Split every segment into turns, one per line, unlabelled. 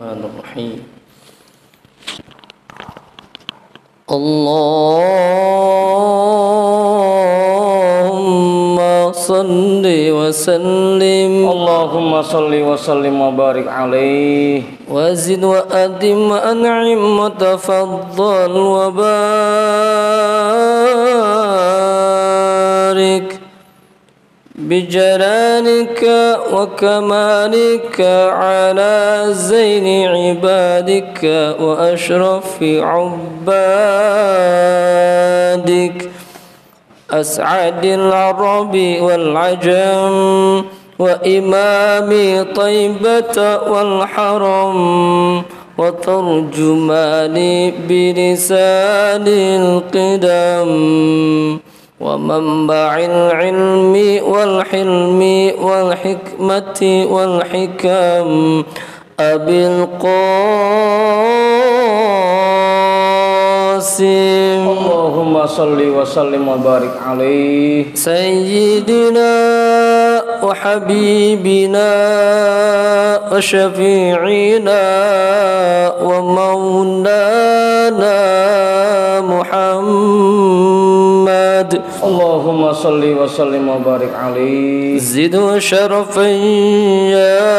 Bismillahirrahmanirrahim. Allahumma salli wa sallim.
Allahumma salli wa sallim wa barik alaihi.
Wa zid wa adim wa an'im wa tafaddal wa barik بجلالك وكمالك على زين عبادك وأشرف عبادك أسعد العرب والعجم وإمام طيبة والحرم وترجمان بلسان القدم ومنبع العلم والحلم والحكمة والحكم أبي القاسم
اللهم صل وسلم وبارك عليه
سيدنا وحبيبنا وشفيعنا ومولانا محمد
اللهم صل وسلم وبارك عليه
زد شرفا يا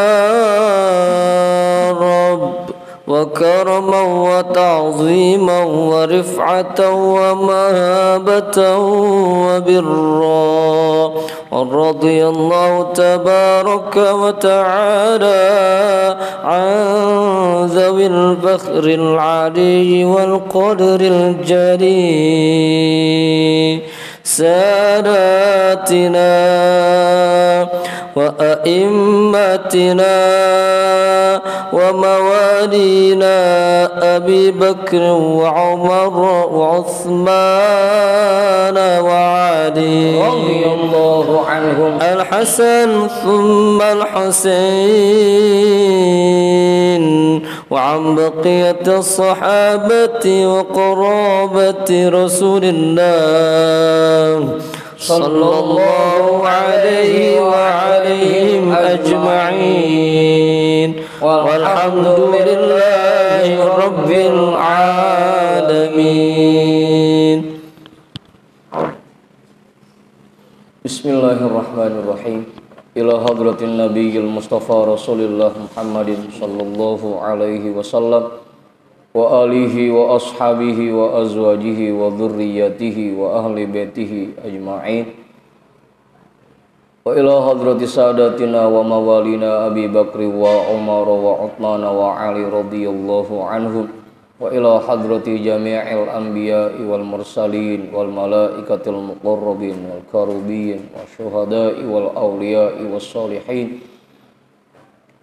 رب وكرما وتعظيما ورفعة ومهابة وبرا ورضي الله تبارك وتعالى عن ذوي الفخر العلي والقدر الجليل ساداتنا وأئمتنا وموالينا أبي بكر وعمر وعثمان وعلي
رضي الله عنهم
الحسن ثم الحسين وعن بقية الصحابة وقرابة رسول الله صلى الله عليه وعليهم أجمعين والحمد لله رب العالمين.
Bismillahirrahmanirrahim. Ila hadratin nabiyil mustafa rasulillah Muhammadin sallallahu alaihi wasallam wa alihi wa ashabihi wa azwajihi wa dhurriyyatihi wa ahli baitihi ajma'in. Wa ila hadrati sadatina wa mawalina Abi Bakri wa Umar wa Uthman wa Ali radhiyallahu anhum. Wa ila hadrati jami'il anbiya'i wal mursalin wal malaikatil muqarrabin wal karubin wa syuhada'i wal awliya'i was salihin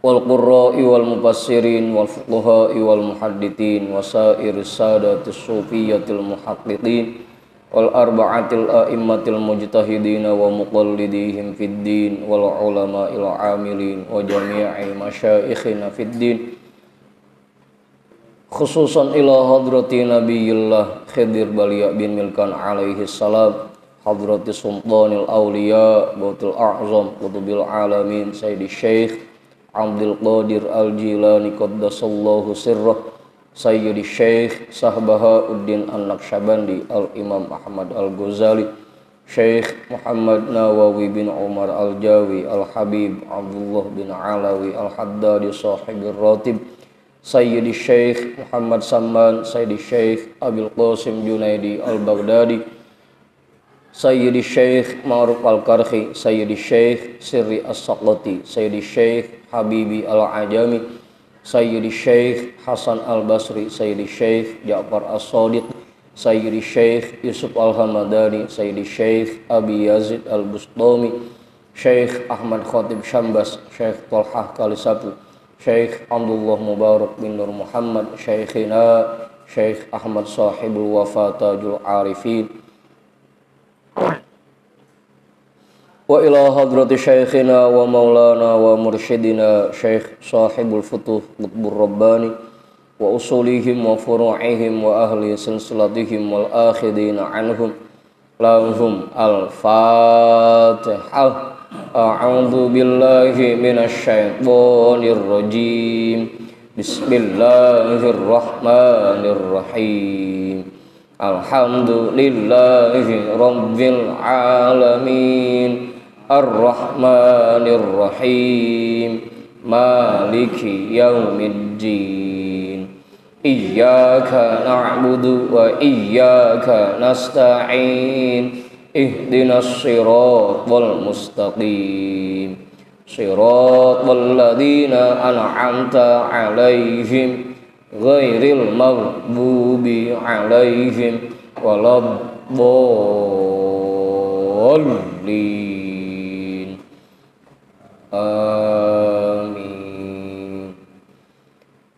wal qurra'i wal mufassirin wal fuqaha'i wal muhaddithin wa sa'iris sadatis sufiyatil muhaqqiqin wal arba'atil a'immatil mujtahidin wa muqallidihim fid din wal ulama'il amilin wa jami'i masyayikhina fid din khususan ila hadrati nabiyillah Khidir Balia bin Milkan alaihi salam hadrati sultanil awliya bautul a'zam qutubil alamin sayyidi syekh Abdul Qadir al-Jilani qaddasallahu sirrah sayyidi syekh Sahbahauddin an-Naqsyabandi al-Imam Ahmad al-Ghazali Syekh Muhammad Nawawi bin Umar al-Jawi al-Habib Abdullah bin Alawi al-Haddadi sahibir ratib Sayyidi Syekh Muhammad Samman Sayyidi Syekh Abil Qasim Junaidi Al-Baghdadi Sayyidi Syekh Ma'ruf Al-Karhi Sayyidi Syekh Sirri As-Saqati Sayyidi Syekh Habibi Al-Ajami Sayyidi Syekh Hasan Al-Basri Sayyidi Syekh Ja'far As-Sadiq Sayyidi Syekh Yusuf Al-Hamadani Sayyidi Syekh Abi Yazid Al-Bustami Syekh Ahmad Khatib Syambas Syekh Talhah Kalisapu Syekh Abdullah Mubarak bin Nur Muhammad Syekhina Syekh Ahmad Sahibul Wafa Tajul Arifin wa ila hadrati Syekhina wa maulana wa mursyidina Syekh Sahibul Futuh Qutbur Rabbani wa usulihim wa furu'ihim wa ahli silsilatihim wal akhidina anhum lahum al-Fatihah. A'udzu billahi minasyaitonir rajim. Bismillahirrahmanirrahim. Alhamdulillahi rabbil alamin. Ar-Rahmanir-Rahim. Maliki yaumiddin. Iyyaka na'budu wa iyyaka nasta'in. Ihdinas siratal mustaqim. Siratal ladzina an'amta 'alaihim ghairil maghdubi 'alaihim waladdallin. Amin.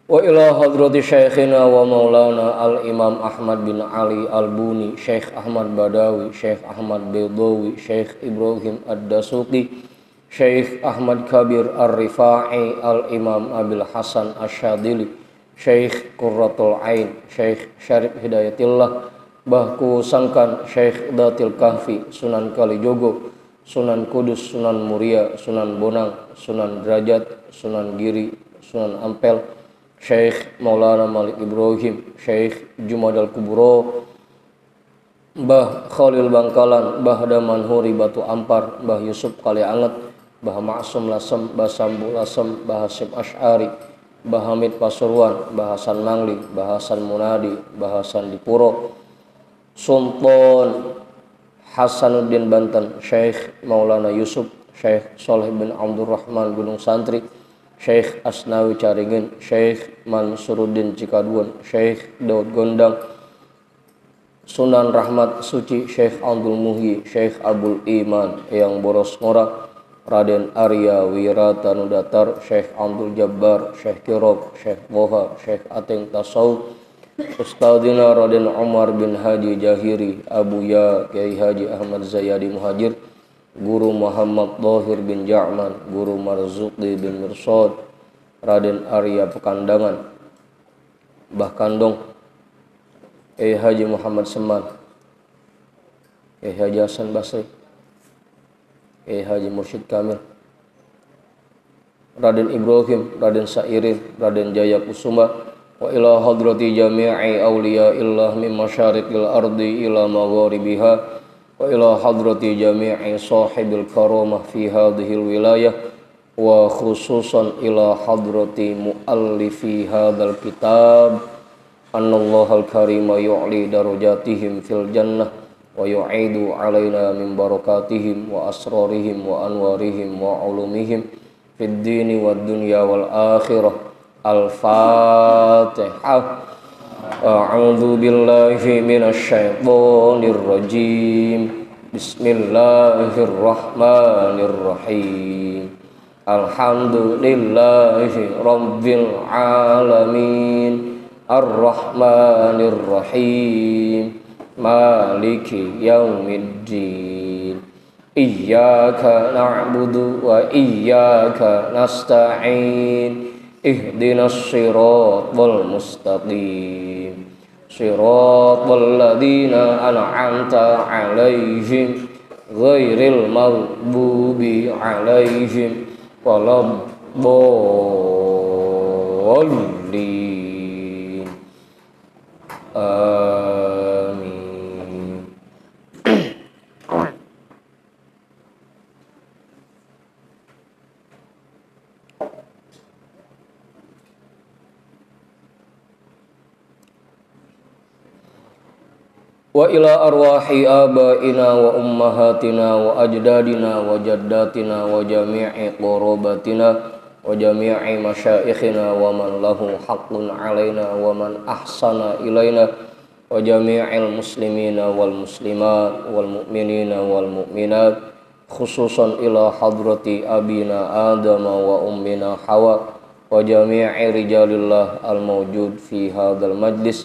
Wa ila hadrati syekhina wa maulana al-imam Ahmad bin Ali al-Buni, Syekh Ahmad Badawi, Syekh Ahmad Bedawi, Syekh Ibrahim Ad-Dasuqi, Syekh Ahmad Kabir Ar-Rifa'i, Al-Imam Abil Hasan Asyadili, Syekh Qurratul Ain, Syekh Syarif Hidayatillah, Bahku Sangkan, Syekh Datil Kahfi, Sunan Kalijogo, Sunan Kudus, Sunan Muria, Sunan Bonang, Sunan Derajat, Sunan Giri, Sunan Ampel, Syekh Maulana Malik Ibrahim, Syekh Jumadal Kubro, Mbah Khalil Bangkalan, Mbah Damanhuri Batu Ampar, Mbah Yusuf Kalianget, Mbah Ma'sum Lasem, Mbah Sambu Lasem, Mbah Hasyim Asy'ari, Mbah Hamid Pasuruan, Mbah Hasan Mangli, Mbah Hasan Munadi, Mbah Hasan Dipuro, Sultan Hasanuddin Banten, Syekh Maulana Yusuf, Syekh Soleh bin Abdurrahman Gunung Santri, Syekh Asnawi Caringin, Syekh Mansuruddin Cikaduan, Syekh Daud Gondang, Sunan Rahmat Suci, Syekh Abdul Muhyi, Syekh Abdul Iman yang boros ngora, Raden Arya Wiratanudatar, Syekh Abdul Jabbar, Syekh Kirob, Syekh Moha, Syekh Ateng Tasawuf, Ustadzina Raden Umar bin Haji Jahiri, Abuya Kiai Haji Ahmad Zayadi Muhajir, Guru Muhammad Dhahir bin Ja'man, Guru Marzuqi bin Mirsad, Raden Arya Pekandangan, Mbah Kandong, Kiai Haji Muhammad Seman, Kiai Haji Hasan Basri, Kiai Haji Mursyid Kamil, Raden Ibrahim, Raden Sairin, Raden Jaya Kusuma, wa ila hadrati jami'i awliya illah min masyariqil ardi ila magharibiha, wa ila hadrati jami'i sahibil karamah fi hadhil wilayah, wa khususan ila hadrati muallifi hadzal kitab, annallahal karima yu'li darajatihim fil jannah wa yu'idu alaina min barakatihim wa asrarihim wa anwarihim wa ulumihim fid dini wad dunya wal akhirah. Al-Fatihah. A'udzu billahi minasy syaithanir rajim. Bismillahirrahmanirrahim. Alhamdulillahi rabbil alamin. Ar-Rahmanir-Rahim. Maliki yaumiddin. Iyyaka na'budu wa iyyaka nasta'in. Ihdinas siratal mustaqim. Siratal ladzina an'amta 'alaihim ghairil maghdubi 'alaihim waladdallin. Amin. Wa ila arwahi abaina wa ummahatina wa ajdadina wa jaddatina wa jami'i qurabatina wa jami'i masyaikhina wa man lahu haqqun alaina wa man ahsana ilaina wa jami'il muslimina wal muslimat wal mu'minina wal mu'minat, khususan ila hadrati abina Adam wa ummina Hawa wa jami'i rijalillah al mawjud fi hadzal majlis,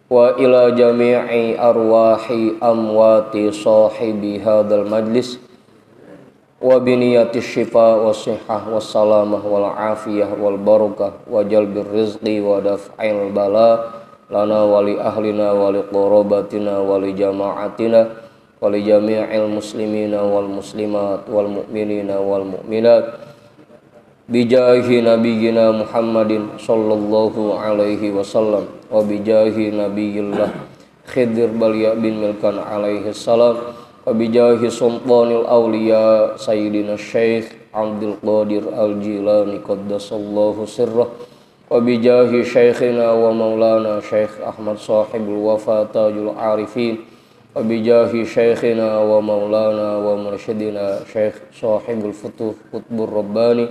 wa ila jami'i arwahi amwati sahibi hadzal majlis, wa biniyati syifa wa sihhah wa salamah wal afiyah wal barakah wa jalbir rizqi wa daf'il bala lana wa li ahlina wa li qurabatina wa li jama'atina wa li jami'il muslimina wal muslimat wal mu'minina wal mu'minat, bijahi nabiyyina Muhammadin sallallahu alaihi wasallam wa bijahi nabiyillah Khidir Balia bin Milkan alaihi salam wa bijahi sultanil awliya sayyidina Syekh Abdul Qadir Al-Jilani qaddasallahu sirrah wa bijahi syekhina wa maulana Syekh Ahmad sahibul wafa tajul arifin wa bijahi syekhina wa maulana wa mursyidina Syekh sahibul futuh qutbur rabbani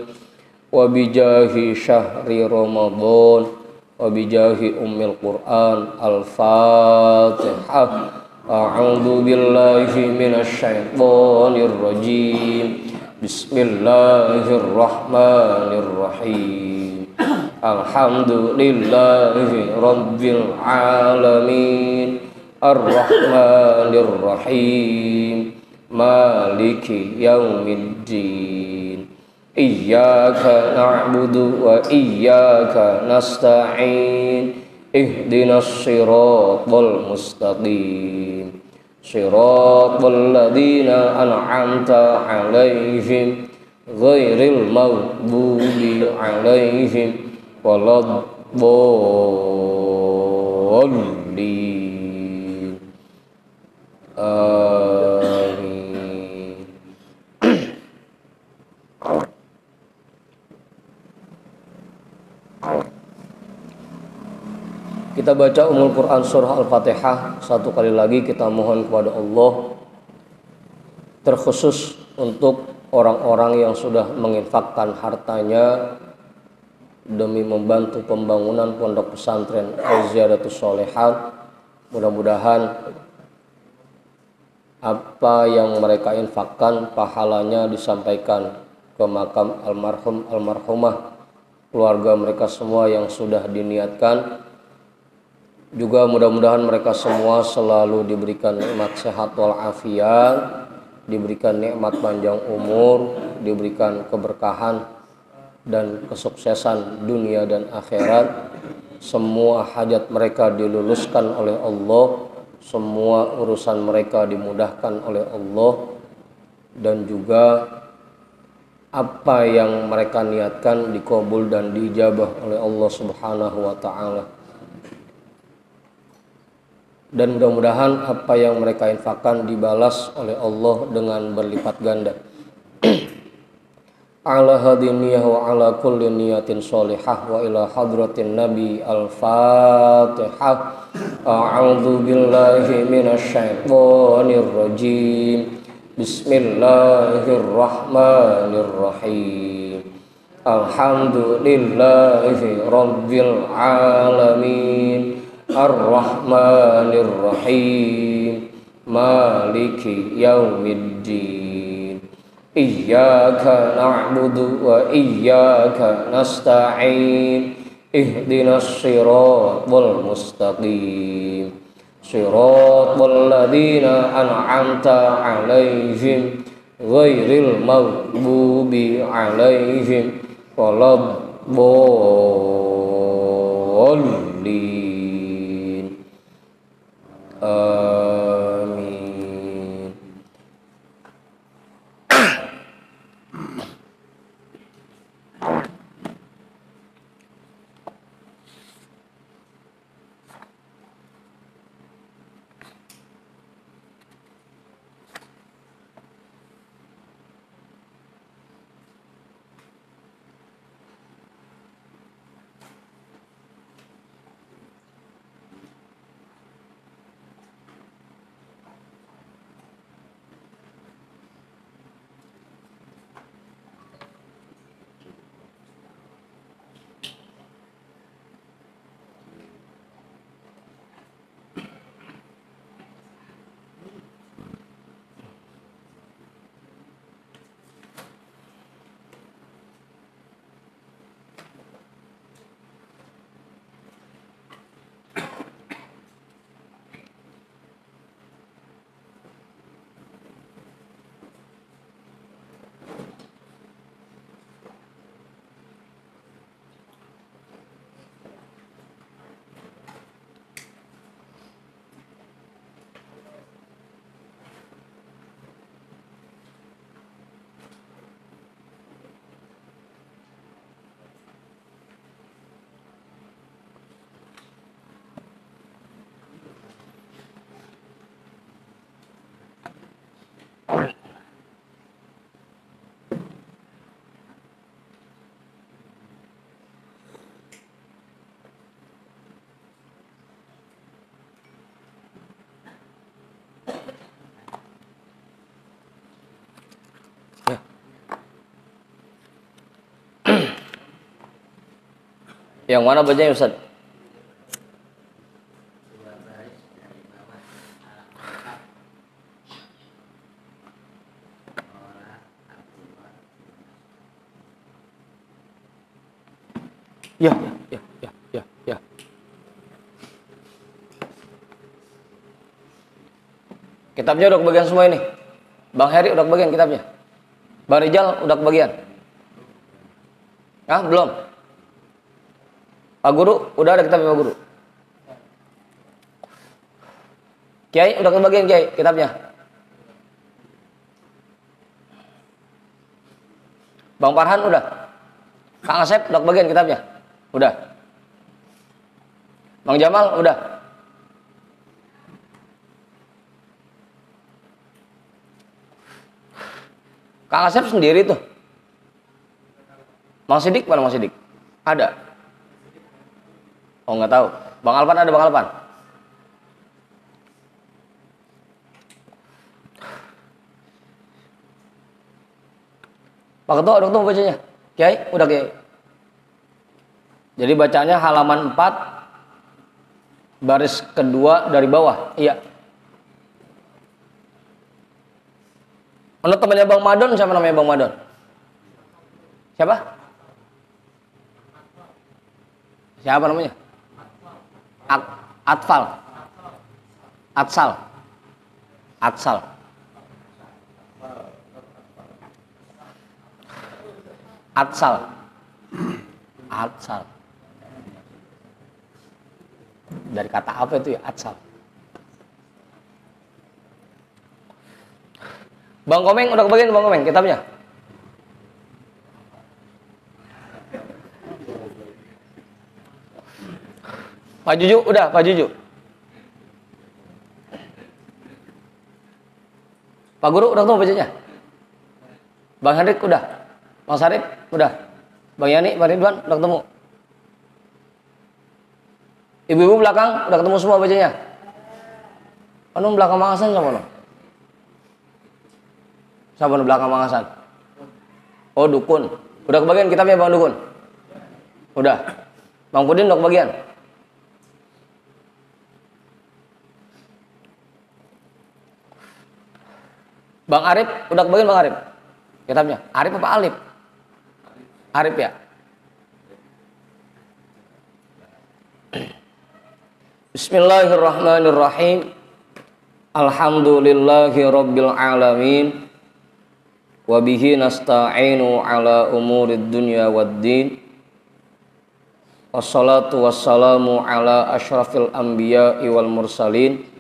wa bijahi syahri Ramadan wa bijahi ummil Qur'an al-Fatihah. A'udzu billahi minasyaitonir rajim. Bismillahirrahmanirrahim. Alhamdulillahi rabbil alamin. Ar-Rahmanir Rahim. Maliki yaumiddin. Iyyaka na'budu wa iyyaka nasta'in. Ihdinas siratal mustaqim. Siratal ladzina an'amta 'alaihim ghairil maghdubi 'alaihim waladdallin. Amin. Kita baca Ummul Quran surah Al-Fatihah satu kali lagi. Kita mohon kepada Allah, terkhusus untuk orang-orang yang sudah menginfakkan hartanya demi membantu pembangunan pondok pesantren Al-Ziyadatus Sholihat. Mudah-mudahan apa yang mereka infakkan pahalanya disampaikan ke makam almarhum almarhumah, keluarga mereka semua yang sudah diniatkan. Juga mudah-mudahan mereka semua selalu diberikan nikmat sehat walafiat, diberikan nikmat panjang umur, diberikan keberkahan dan kesuksesan dunia dan akhirat. Semua hajat mereka diluluskan oleh Allah, semua urusan mereka dimudahkan oleh Allah, dan juga apa yang mereka niatkan dikabul dan dijabah oleh Allah Subhanahu wa taala. Dan mudah-mudahan apa yang mereka infakkan dibalas oleh Allah dengan berlipat ganda. Ala hadiniyah wa ala kulli niyatin sholihah wa ila hadratin nabi al-fatihah. A'udzu billahi minasyaitonir rajim. Bismillahirrahmanirrahim. Alhamdulillahi rabbil alamin. Ar-Rahmanir Rahim. Maliki yaumiddin. Iyyaka na'budu wa iyyaka nasta'in. Ihdinas siratal mustaqim. Siratal ladzina an'amta 'alaihim ghairil maghdubi alaihim waladdallin. Amin. Yang mana bacanya Ustaz? Ya. Kitabnya udah kebagian semua ini. Bang Heri udah kebagian kitabnya. Bang Rijal udah kebagian. Ah, belum. Pak Guru, udah ada kitabnya Pak Guru. Kiai udah kebagian Kiai kitabnya. Bang Farhan udah. Kang Asep udah kebagian kitabnya. Udah. Bang Jamal udah. Kang Asep sendiri tuh. Mang Sidik mana Mang Sidik? Ada. Oh nggak tahu. Bang Alpan ada Bang Alpan. Pak Ketua udah ketemu bacanya? Kiai udah Kiai. Jadi bacanya halaman 4 baris kedua dari bawah. Iya. Menurut temannya Bang Madon, siapa namanya Bang Madon? Siapa? Siapa namanya? Atfal. Atsal. Atsal. Atsal. Atsal. Dari kata apa itu ya? Atsal. Bang Komeng udah kebagian Bang Komeng kitabnya? Pak Juju udah, Pak Juju. Pak Guru udah ketemu bacanya? Bang Hendrik udah. Bang Sarip udah. Bang Yani, Bang Ridwan udah ketemu. Ibu-ibu belakang udah ketemu semua bacanya? Anu belakang Mang Hasan sama no? Siapa di belakang Mang Hasan? Oh Dukun. Udah kebagian kitabnya Bang Dukun? Udah. Bang Pudin udah kebagian? Bang Arif udah kebagian Bang Arif? Kitabnya? Arif apa Alif? Arif ya? Bismillahirrahmanirrahim. Alhamdulillahi rabbil alamin. Wabihi nasta'inu ala umurid dunya waddin. Wassalatu wassalamu ala ashrafil anbiya'i wal mursalin.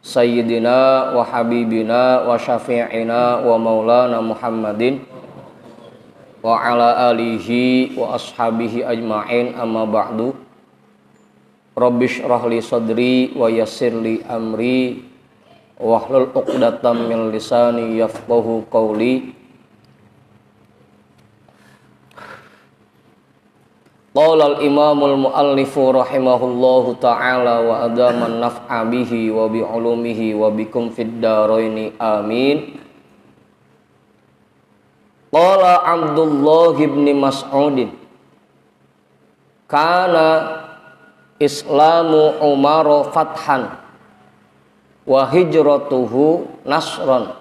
Sayyidina wa habibina wa syafi'ina wa maulana Muhammadin wa ala alihi wa ashabihi ajma'in amma ba'du. Rabbish rahli sadri wa yassirli amri wahlul 'uqdatam min lisani yafqahu qawli. Qala al-imamul muallifu rahimahullahu ta'ala wa adaman naf'a bihi wa bi ulumihi wa bikum fid daraini amin. Qala Abdullah ibn Mas'udin kana Islamu Umar fathan wa hijratuhu nasran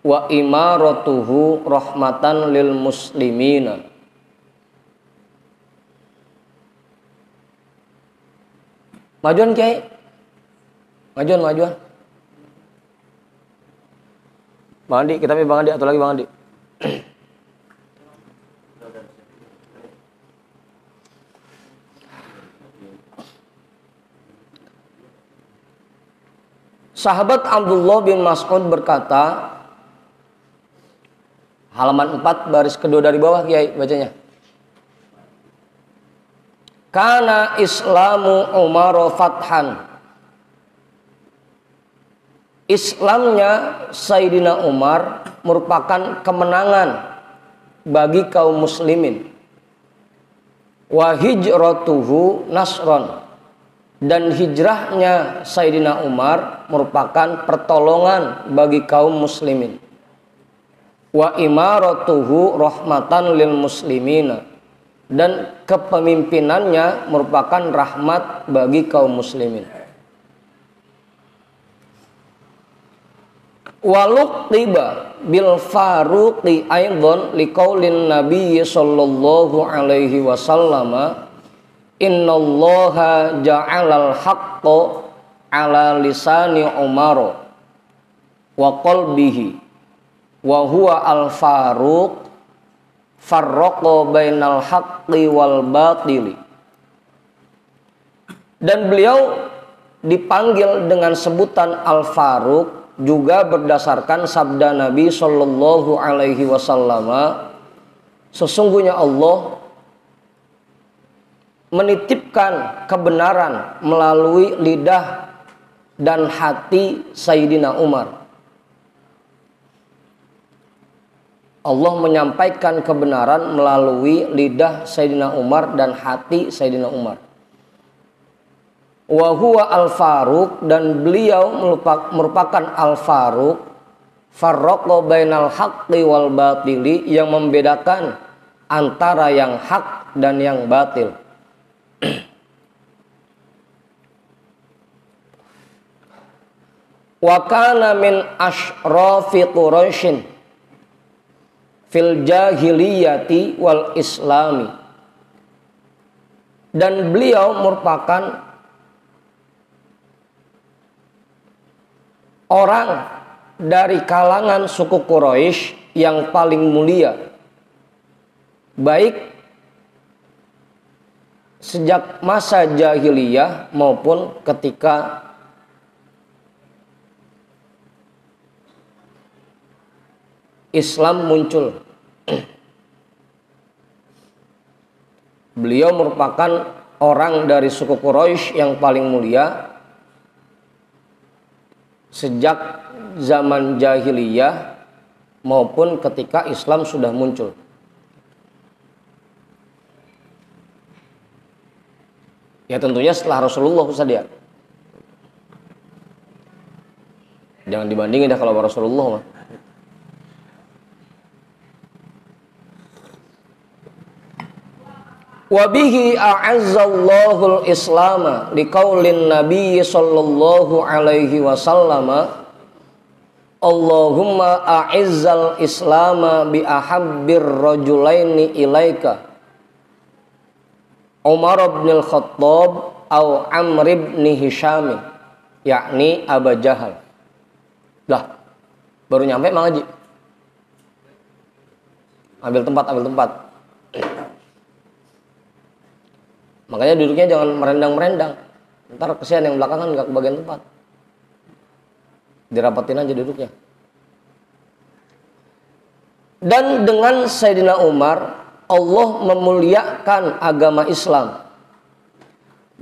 wa imaratuhu rahmatan lil muslimina. Majuan Kiai. Majuan. Bang Andi, kitabnya Bang Andi atau lagi Bang Andi? Sahabat Abdullah bin Mas'ud berkata, halaman 4 baris kedua dari bawah Kiai bacanya. Kana Islamu Umar fathan. Islamnya Sayyidina Umar merupakan kemenangan bagi kaum muslimin. Wa hijratuhu nasron. Dan hijrahnya Sayyidina Umar merupakan pertolongan bagi kaum muslimin. Wa imaratuhu rahmatan lil muslimina. dan kepemimpinannya merupakan rahmat bagi kaum muslimin. Waluk tiba bil faruqi aidan liqaulin nabiy sallallahu alaihi wasallam innallaha ja'alal haqqo ala lisani Umar wa qalbihi wa huwa al faruq farraqa bainal haqqi wal batili. Dan beliau dipanggil dengan sebutan al faruq juga berdasarkan sabda Nabi Shallallahu Alaihi Wasallam, sesungguhnya Allah menitipkan kebenaran melalui lidah dan hati Sayyidina Umar. Allah menyampaikan kebenaran melalui lidah Sayyidina Umar dan hati Sayyidina Umar. Wa huwa al-Faruq, dan beliau merupakan al-Faruq, farraqa bainal haqqi wal batili, yang membedakan antara yang hak dan yang batil. Wa kana min ashrafi Quraisyin fil jahiliyati wal islami, dan beliau merupakan orang dari kalangan suku Quraisy yang paling mulia, baik sejak masa jahiliyah maupun ketika Islam muncul. Beliau merupakan orang dari suku Quraisy yang paling mulia sejak zaman jahiliyah maupun ketika Islam sudah muncul. Ya tentunya setelah Rasulullah, Ustaz ya. Jangan dibandingin dah kalau Rasulullah mah. Wa bihi a'azzallahu al-islama liqaulin nabiy sallallahu alaihi wasallam Allahumma a'izzal islama bi ahabbir rajulaini ilaika Umar bin al-Khattab au Amr bin Hisham, yakni Abu Jahal. Dah, baru nyampe Mang Haji. Ambil tempat. Makanya duduknya jangan merendang-merendang. Ntar kesian yang belakangan nggak kebagian tempat. Dirapatin aja duduknya. Dan dengan Sayyidina Umar, Allah memuliakan agama Islam.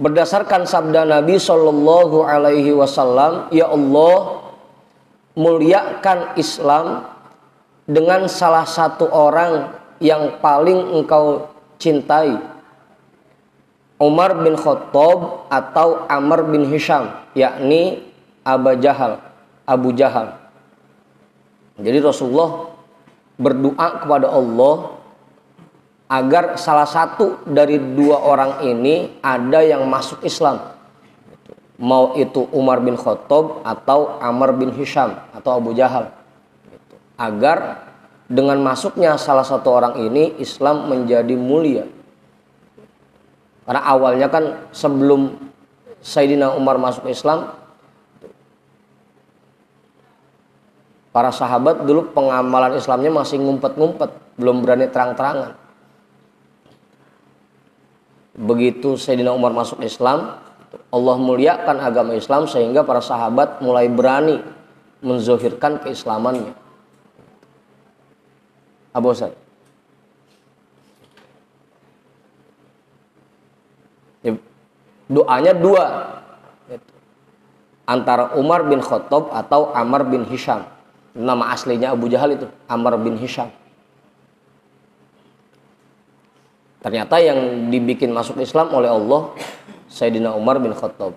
Berdasarkan sabda Nabi Shallallahu Alaihi Wasallam, ya Allah muliakan Islam dengan salah satu orang yang paling engkau cintai, Umar bin Khattab atau Amr bin Hisham, yakni Abu Jahal. Jadi Rasulullah berdoa kepada Allah agar salah satu dari dua orang ini ada yang masuk Islam, mau itu Umar bin Khattab atau Amr bin Hisham atau Abu Jahal, agar dengan masuknya salah satu orang ini Islam menjadi mulia. Karena awalnya kan sebelum Sayyidina Umar masuk Islam, para sahabat dulu pengamalan Islamnya masih ngumpet-ngumpet, belum berani terang-terangan. Begitu Sayyidina Umar masuk Islam, Allah muliakan agama Islam sehingga para sahabat mulai berani menzohirkan keislamannya. Abu Ustaz, doanya dua, antara Umar bin Khattab atau Amr bin Hisham. Nama aslinya Abu Jahal itu Amr bin Hisham. Ternyata yang dibikin masuk Islam oleh Allah Sayyidina Umar bin Khattab.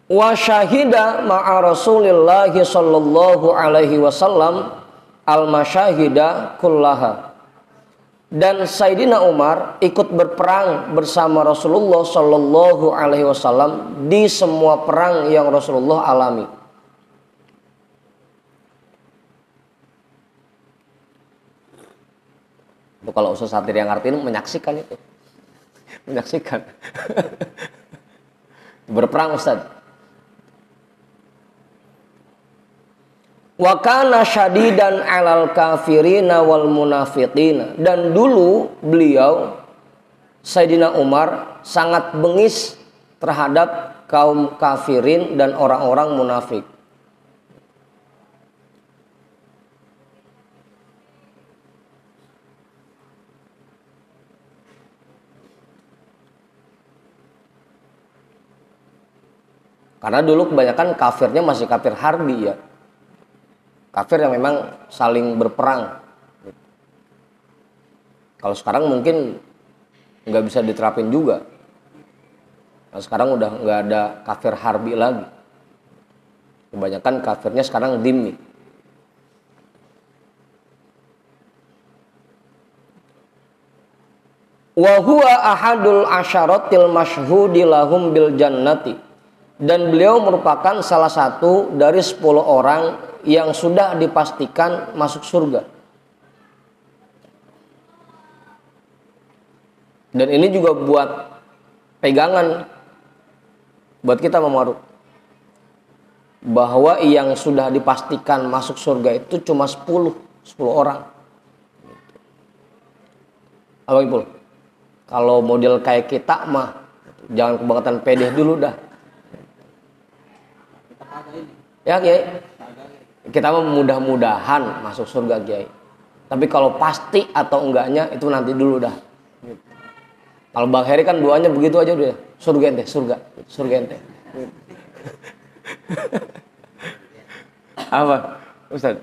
Wa syahida ma'a Rasulillah sallallahu alaihi wasallam al-masyahida kullaha. Dan Sayyidina Umar ikut berperang bersama Rasulullah Shallallahu Alaihi Wasallam di semua perang yang Rasulullah alami. Itu kalau Ustaz Satir yang ngertiin menyaksikan itu, menyaksikan berperang Ustaz. Wa kana syadidan 'alal kafirina wal munafiqina. Dan dulu beliau Sayyidina Umar sangat bengis terhadap kaum kafirin dan orang-orang munafik. Karena dulu kebanyakan kafirnya masih kafir harbi ya. Kafir yang memang saling berperang. Kalau sekarang mungkin nggak bisa diterapin juga. Nah, sekarang udah nggak ada kafir harbi lagi. Kebanyakan kafirnya sekarang dhimmi. Wa huwa ahadul asyaratil masyhudi lahum bil jannati. Dan beliau merupakan salah satu dari 10 orang yang sudah dipastikan masuk surga. Dan ini juga buat pegangan buat kita Mamaru, bahwa yang sudah dipastikan masuk surga itu cuma 10 orang. Apa Ipul? Kalau model kayak kita mah jangan kebangetan pede dulu dah. Ya Kiai, kita mah mudah-mudahan masuk surga Kiai. Tapi kalau pasti atau enggaknya itu nanti dulu dah. Kalau Bang Heri kan doanya begitu aja udah, surga ente, surga ente. Apa Ustaz?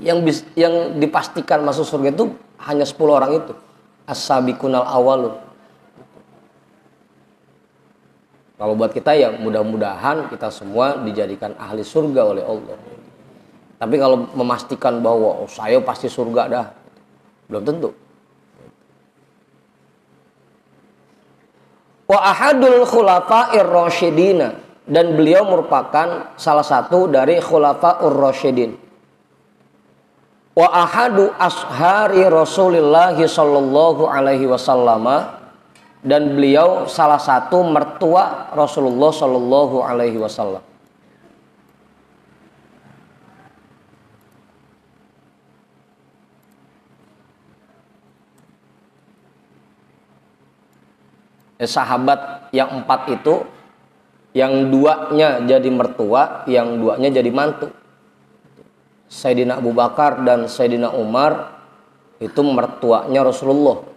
Yang dipastikan masuk surga itu hanya 10 orang itu. As-sabiqunal awwalun. Kalau buat kita ya mudah-mudahan kita semua dijadikan ahli surga oleh Allah. Tapi kalau memastikan bahwa saya pasti surga dah, belum tentu. Wa ahadul khulafa'ir rasyidina. Dan beliau merupakan salah satu dari khulafa'ur rasyidin. Wa ahadu ashari Rasulillah sallallahu alaihi wasallam. Dan beliau salah satu mertua Rasulullah Shallallahu Alaihi Wasallam. Sahabat yang 4 itu, yang 2-nya jadi mertua, yang 2-nya jadi mantu. Sayyidina Abu Bakar dan Sayyidina Umar itu mertuanya Rasulullah.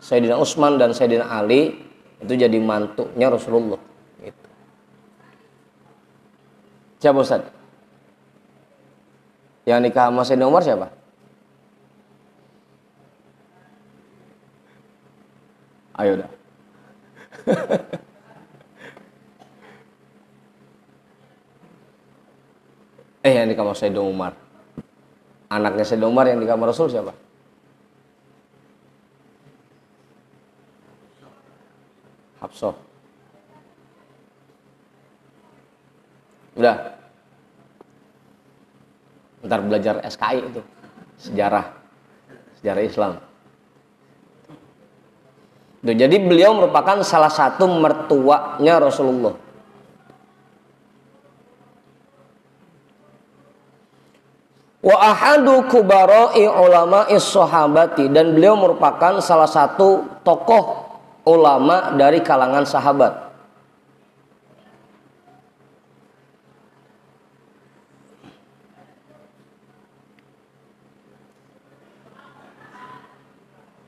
Sayyidina Utsman dan Sayyidina Ali itu jadi mantunya Rasulullah. Gitu. Siapa Ustaz? Yang nikah sama Sayyidina Umar siapa? Ayo dah. Yang nikah sama Sayyidina Umar. Anaknya Sayyidina Umar yang nikah sama Rasul siapa? Hafsah. Udah. Ntar belajar SKI itu. Sejarah Islam. Tuh, jadi beliau merupakan salah satu mertuanya Rasulullah. Wa ahadu kubara'i ulama'is sahabati. Dan beliau merupakan salah satu tokoh ulama dari kalangan sahabat.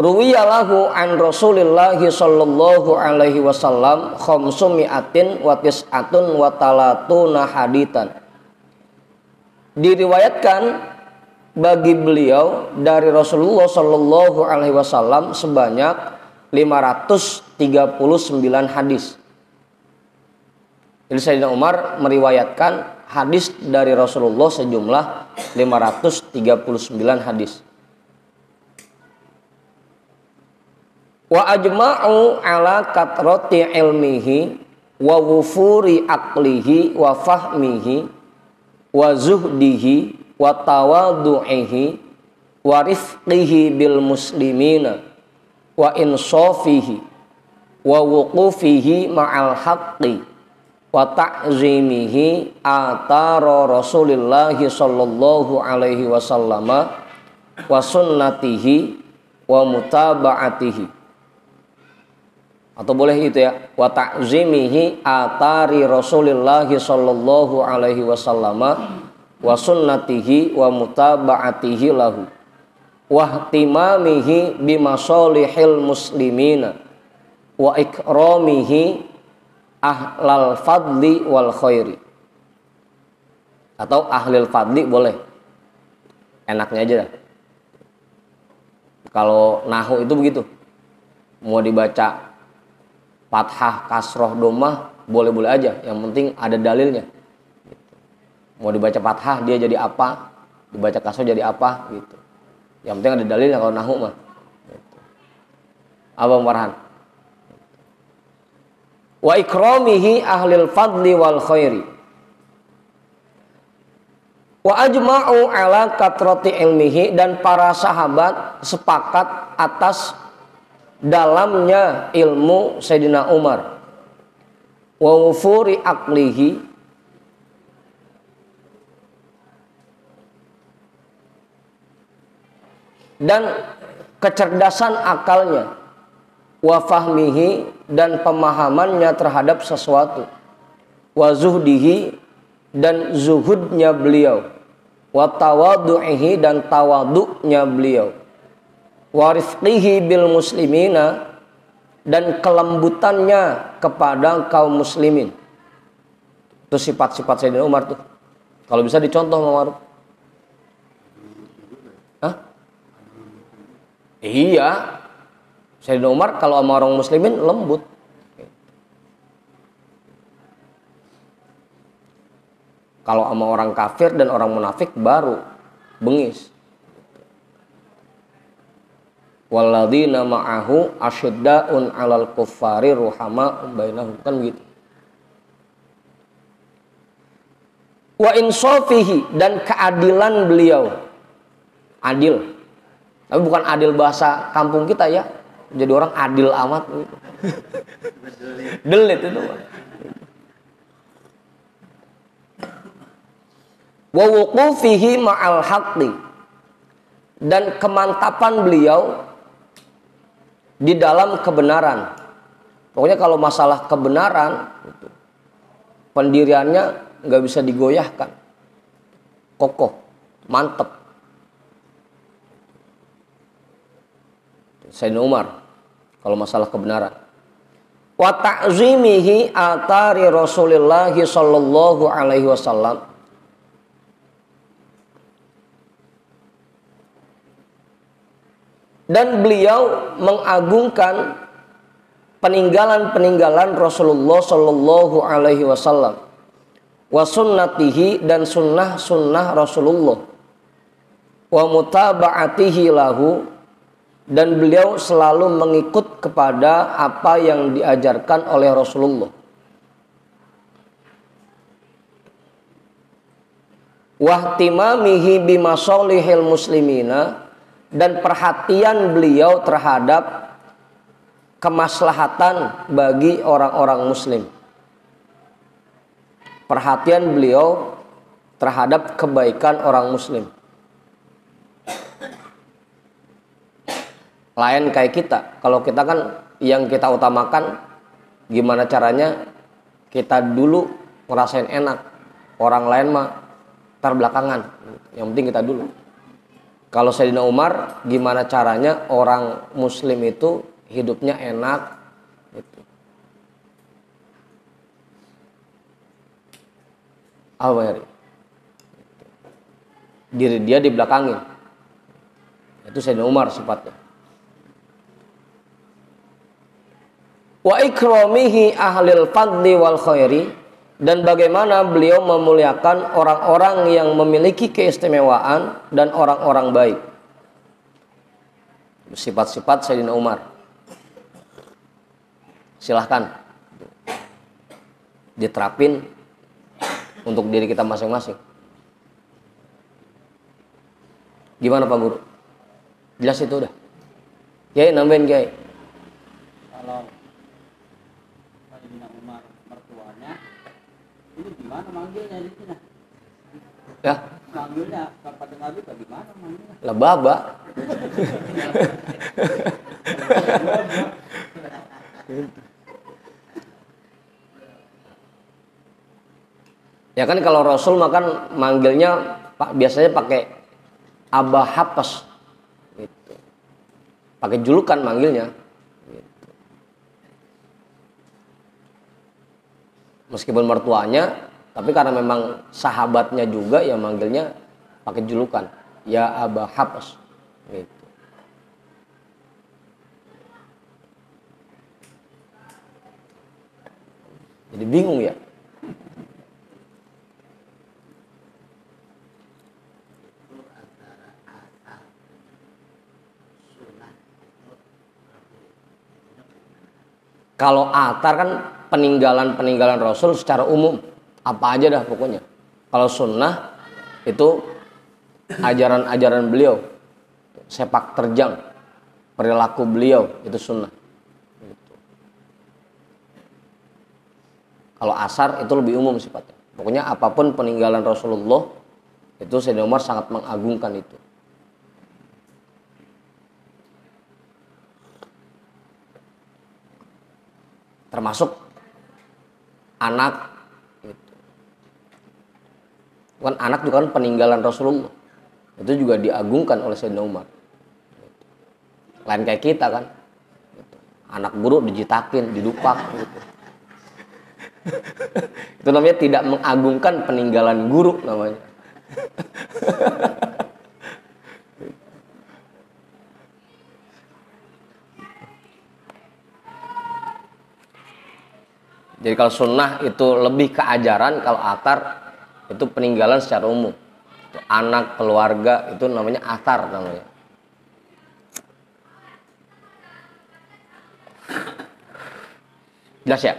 Ruwiyalahu an Rasulillah sallallahu alaihi wasallam khamsumi'atin wa tis'atun wa talatuna haditan. Diriwayatkan bagi beliau dari Rasulullah sallallahu alaihi wasallam sebanyak 539 hadis. Jadi Sayyidina Umar meriwayatkan hadis dari Rasulullah sejumlah 539 hadis. Wa ajma'u ala katrati ilmihi wa wufuri aqlihi wa fahmihi wa zuhdihi wa tawadu'ihi wa rifqihi bil muslimina wa insafihi wa wuqufihi ma'al haqqi wa ta'zimihi atara Rasulillahi sallallahu alaihi wasallama wa sunnatihi wa mutaba'atihi. Atau boleh itu ya, wa ta'zimihi atari Rasulillahi sallallahu alaihi wasallama wa sunnatihi wa mutaba'atihi lahu wa ihtimamihi bimasalihil muslimina wa ikramihi ahlal fadli wal khairi. Atau ahlil fadli boleh, enaknya aja dah. Kalau nahu itu begitu, mau dibaca fathah, kasroh, domah boleh-boleh aja, yang penting ada dalilnya. Mau dibaca fathah dia jadi apa, dibaca kasroh jadi apa gitu. Yang penting ada dalilnya kalau nahu mah. Abang Farhan. Wa ikramihi ahlil fadli wal khairi. Wa ajma'u ala katrati ilmihi, dan para sahabat sepakat atas dalamnya ilmu Sayyidina Umar. Wa wufuri aqlihi, dan kecerdasan akalnya. Wa fahmihi, dan pemahamannya terhadap sesuatu. Wa zuhdihi, dan zuhudnya beliau. Wa tawadu'ihi, dan tawaduknya beliau. Wa rifqihi bil muslimina, dan kelembutannya kepada kaum muslimin. Itu sifat-sifat Sayyidina Umar tuh. Kalau bisa dicontoh Mang Maruf. Hah? Iya. Sayyidina Umar kalau sama orang muslimin lembut. Kalau sama orang kafir dan orang munafik baru bengis. Walladzina ma'ahu asyidda'un 'alal kuffari ruhama'un bainahum, kan begitu. Wa insafihi, dan keadilan beliau. Adil. Tapi bukan adil bahasa kampung kita ya. Jadi orang adil amat gitu. Delit itu. Wa wuqufihi ma'al haqqi, dan kemantapan beliau di dalam kebenaran. Pokoknya kalau masalah kebenaran, pendiriannya nggak bisa digoyahkan, kokoh, mantep. Sayyidina Umar kalau masalah kebenaran. Wa ta'zimihi atari Rasulillahi sallallahu alaihi wasallam, dan beliau mengagungkan peninggalan-peninggalan Rasulullah sallallahu alaihi wasallam, wa sunnatihi, dan sunnah-sunnah Rasulullah, wa mutaba'atihi lahu, dan beliau selalu mengikut kepada apa yang diajarkan oleh Rasulullah. Wahtimamihi bimasalihil muslimina, dan perhatian beliau terhadap kemaslahatan bagi orang-orang muslim. Perhatian beliau terhadap kebaikan orang muslim. Lain kayak kita. Kalau kita kan yang kita utamakan gimana caranya kita dulu ngerasain enak. Orang lain mah terbelakangan. Yang penting kita dulu. Kalau Sayyidina Umar, gimana caranya orang muslim itu hidupnya enak gitu. Apa ya? Diri dia dibelakangin. Itu Sayyidina Umar sifatnya. Wa ikramihi ahlil fadli wal khairi, dan bagaimana beliau memuliakan orang-orang yang memiliki keistimewaan dan orang-orang baik. Sifat-sifat Sayyidina Umar. Silahkan diterapin untuk diri kita masing-masing. Gimana Pak Guru? Jelas itu udah. Kiai nambahin Kiai.
Kalau Sayyidina Umar mertuanya, ini gimana manggilnya di sini?
Ya.
Manggilnya kepada Nabi bagaimana manggilnya?
Lah baba. Ya kan kalau Rasul makan manggilnya biasanya pakai Aba Habas gitu. Pakai julukan manggilnya gitu. Meskipun mertuanya, tapi karena memang sahabatnya juga ya manggilnya pakai julukan ya Aba Habas gitu. Jadi bingung ya. Kalau atar kan peninggalan Rasul secara umum, apa aja dah pokoknya. Kalau sunnah itu ajaran-ajaran beliau, sepak terjang, perilaku beliau itu sunnah. Kalau asar itu lebih umum sifatnya. Pokoknya apapun peninggalan Rasulullah itu Sayyidina Umar sangat mengagungkan itu. Termasuk anak gitu. Kan anak juga kan peninggalan Rasulullah, itu juga diagungkan oleh Sayyidina Umar gitu. Lain kayak kita kan gitu. Anak buruk dijitakin, didupak gitu. Itu namanya tidak mengagungkan peninggalan guru namanya. Jadi kalau sunnah itu lebih ke ajaran, kalau atar itu peninggalan secara umum. Itu anak, keluarga, itu namanya atar namanya. Jelas ya?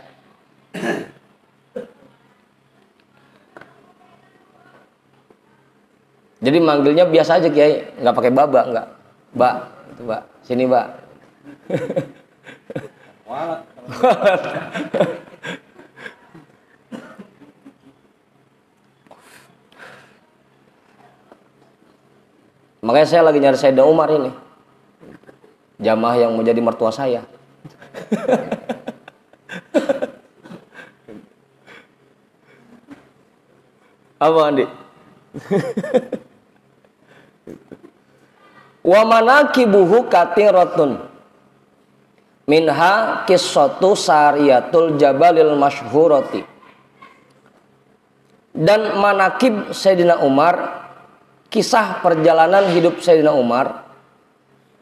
Jadi manggilnya biasa aja Kiai, nggak pakai baba, nggak. Mbak, itu Mbak, sini Mbak.
Walat.
Makanya saya lagi nyari Sayyidina Umar ini, jamaah yang mau jadi mertua saya. Apa Andi? Wa manakibuhu katsiratun minha qissatu sariyatul jabalil masyhurati. Dan manakib Sayyidina Umar, kisah perjalanan hidup Sayyidina Umar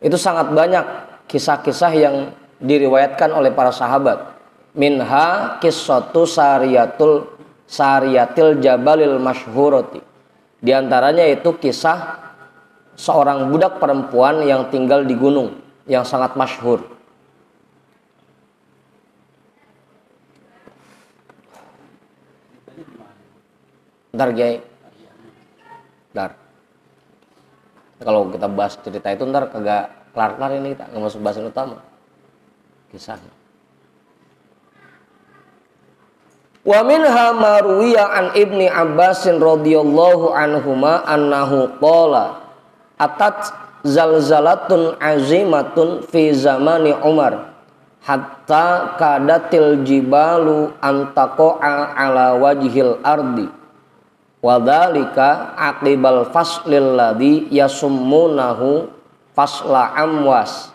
itu sangat banyak kisah-kisah yang diriwayatkan oleh para sahabat. Minha qissatu sariyatil jabalil masyhurati. Di antaranya itu kisah seorang budak perempuan yang tinggal di gunung yang sangat masyhur. Ntar Kiai. Ntar. Kalau kita bahas cerita itu ntar kagak kelar-kelar ini, kita nggak masuk bahasan utama. Kisahnya. Wa minha marwiya an Ibni Abbasin radhiyallahu anhuma annahu qala atat zalzalatun azimatun fi zamani Umar hatta kadatil jibalu antaqa'a ala wajhil ardi wa dzalika aqibal faslil ladzi yasummunahu fasla amwas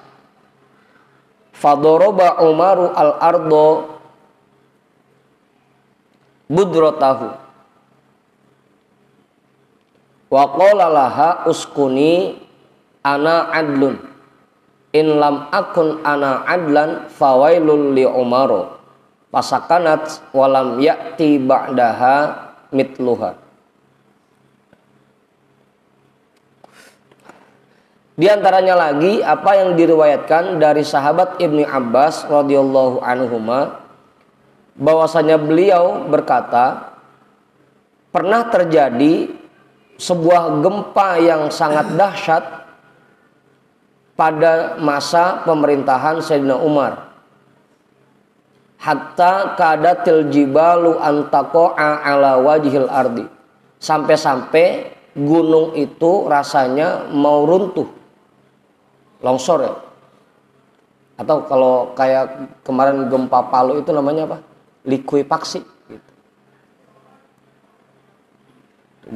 fadoroba Umaru al ardo budratahu wa qala laha uskuni ana adlun in lam akun ana adlan fawailul li Umaro Fasakanat walam ya'ti ba'daha mitluha. Di antaranya lagi apa yang diriwayatkan dari sahabat Ibnu Abbas radhiyallahu anhuma, bahwasanya beliau berkata, pernah terjadi sebuah gempa yang sangat dahsyat pada masa pemerintahan Sayyidina Umar. Hatta kadatil jibalu antaqa'a ala wajhil ardi. Sampai-sampai gunung itu rasanya mau runtuh. Longsor ya. Atau kalau kayak kemarin gempa Palu itu namanya apa? Likuifaksi gitu.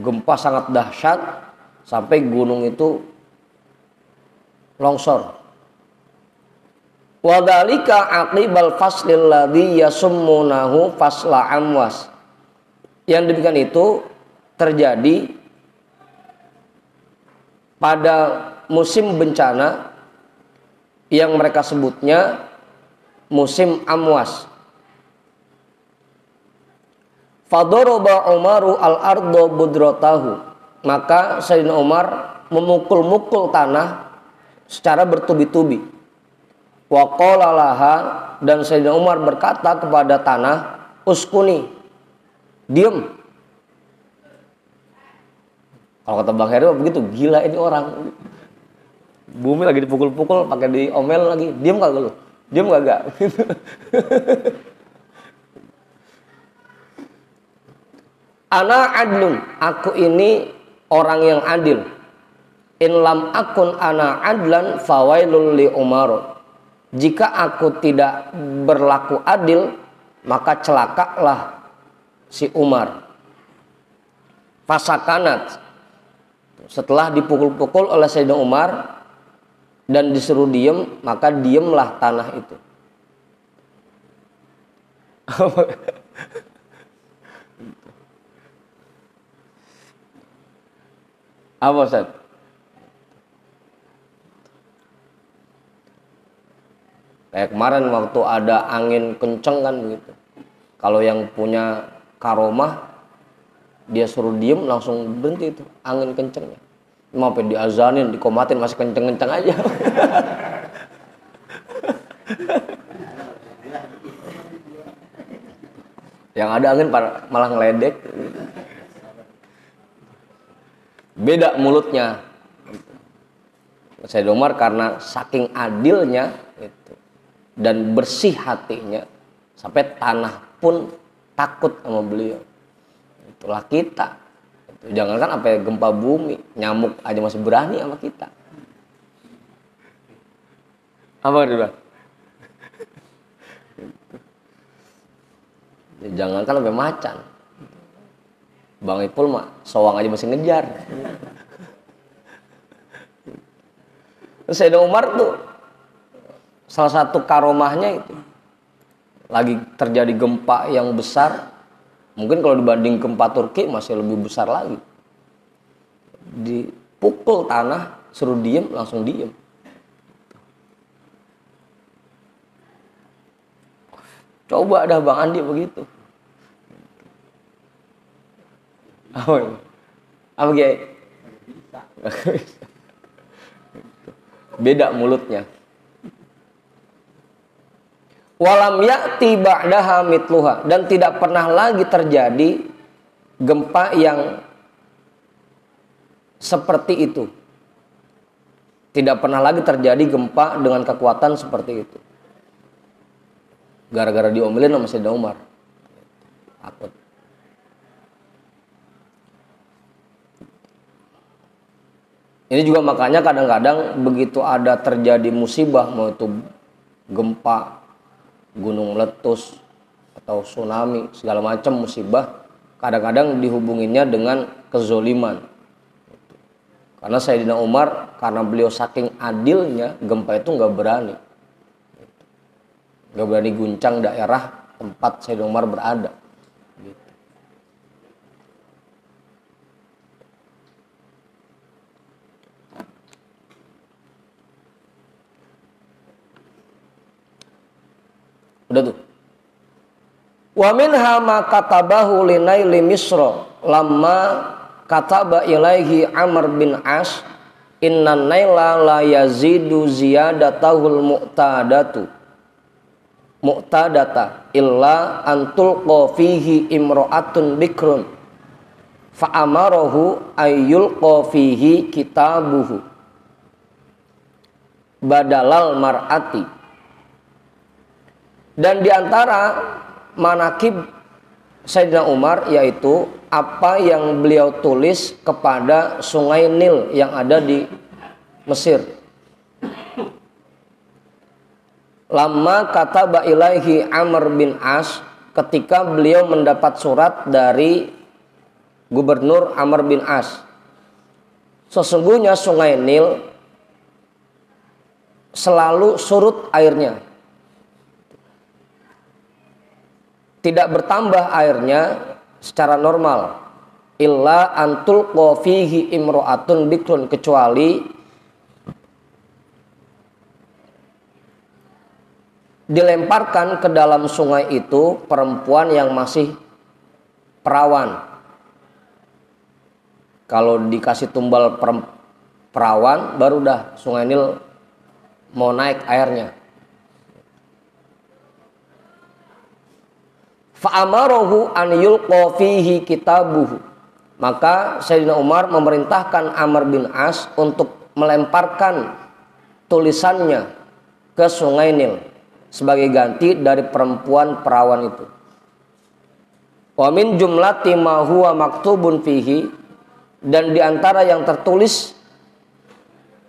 Gempa sangat dahsyat sampai gunung itu longsor. Wadhalika aqibal faslil ladzi yasummunahu fasla amwas. Yang demikian itu terjadi pada musim bencana yang mereka sebutnya musim amwas. Fadoroba Umaru al-ardo budratahu. Maka Sayyidina Umar memukul-mukul tanah secara bertubi-tubi. Wa qala laha, dan Sayyidina Umar berkata kepada tanah, uskuni, diam. Kalau kata Bang Heri begitu, gila ini orang. Bumi lagi dipukul-pukul, pakai diomel lagi, diam kagak lu? Diam kagak? Ana adlun, aku ini orang yang adil. In lam akun ana adlan fawailul li Umar. Jika aku tidak berlaku adil, maka celakalah si Umar. Fasakanat. Setelah dipukul-pukul oleh Sayyidina Umar dan disuruh diem, maka diemlah tanah itu. Apa Ustaz? Kayak kemarin waktu ada angin kenceng kan begitu. Kalau yang punya karomah, dia suruh diem langsung berhenti itu angin kencengnya. Mau sampai diazanin, dikomatin masih kenceng-kenceng aja. Yang ada angin malah ngeledek. Beda mulutnya. Sayyidina Umar karena saking adilnya itu, dan bersih hatinya sampai tanah pun takut sama beliau. Itulah kita. Jangankan apa ya, gempa bumi, nyamuk aja masih berani sama kita. Apa itu Bang? Jangankan sampai macan. Bang Ipul mah soang aja masih ngejar. Sayyidina Umar tuh salah satu karomahnya itu lagi terjadi gempa yang besar. Mungkin kalau dibanding gempa Turki masih lebih besar lagi. Dipukul tanah, suruh diem, langsung diem. Coba dah Bang Andi begitu. Apa Kiai? Beda mulutnya. Walam ya'ti ba'daha mitluha, dan tidak pernah lagi terjadi gempa yang seperti itu. Tidak pernah lagi terjadi gempa dengan kekuatan seperti itu. Gara-gara diomelin sama Sayyidina Umar. Takut. Ini juga makanya kadang-kadang begitu ada terjadi musibah, mau itu gempa, gunung meletus, atau tsunami, segala macam musibah, kadang-kadang dihubunginya dengan kezoliman. Karena Sayyidina Umar, karena beliau saking adilnya, gempa itu nggak berani guncang daerah tempat Sayyidina Umar berada. Udah tuh. Wa minha ma katabahu linaili Misra lamma kataba ilaihi Amr bin As inna naila la yazidu ziyadatahul mu'tadata illa antulqa fihi imra'atun bikrun fa amarahu ayyulqa fihi kitabuhu badalal mar'ati. Dan diantara manakib Sayyidina Umar yaitu apa yang beliau tulis kepada sungai Nil yang ada di Mesir. Lama kataba ilaihi Amr bin As, ketika beliau mendapat surat dari Gubernur Amr bin As. Sesungguhnya sungai Nil selalu surut airnya. Tidak bertambah airnya secara normal. Illa antul fihi imro'atun bikrun, kecuali dilemparkan ke dalam sungai itu perempuan yang masih perawan. Kalau dikasih tumbal perawan, baru dah sungai Nil mau naik airnya. Fa'amarohu an yulqa fihi kitabuhu. Maka Sayyidina Umar memerintahkan Amr bin As untuk melemparkan tulisannya ke sungai Nil sebagai ganti dari perempuan perawan itu. Wa min jumlati ma huwa maktubun fihi, dan diantara yang tertulis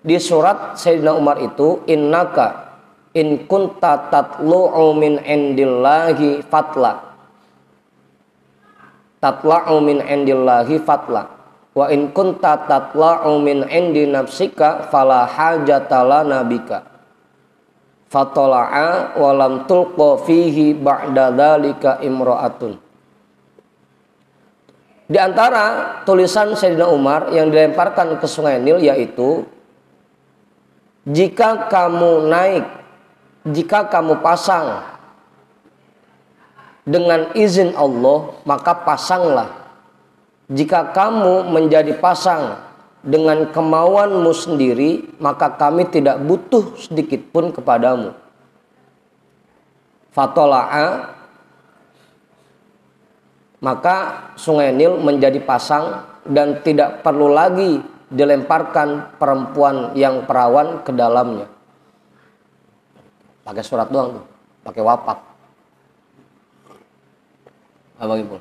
di surat Sayyidina Umar itu, innaka in kunta tatlu'u min indillahi fatla tatla'u min indillahi fatla wa in kunta tatla'u min indi nafsika fala hajata lana bika fatola'a wa lam tulqa fihi ba'da dzalika imra'atun. Di antara tulisan Sayyidina Umar yang dilemparkan ke sungai Nil yaitu, jika kamu naik, jika kamu pasang dengan izin Allah, maka pasanglah. Jika kamu menjadi pasang dengan kemauanmu sendiri, maka kami tidak butuh sedikit pun kepadamu. Fatola'a, maka sungai Nil menjadi pasang dan tidak perlu lagi dilemparkan perempuan yang perawan ke dalamnya. Pakai surat doang tuh, pakai wapak. Abang Ibu.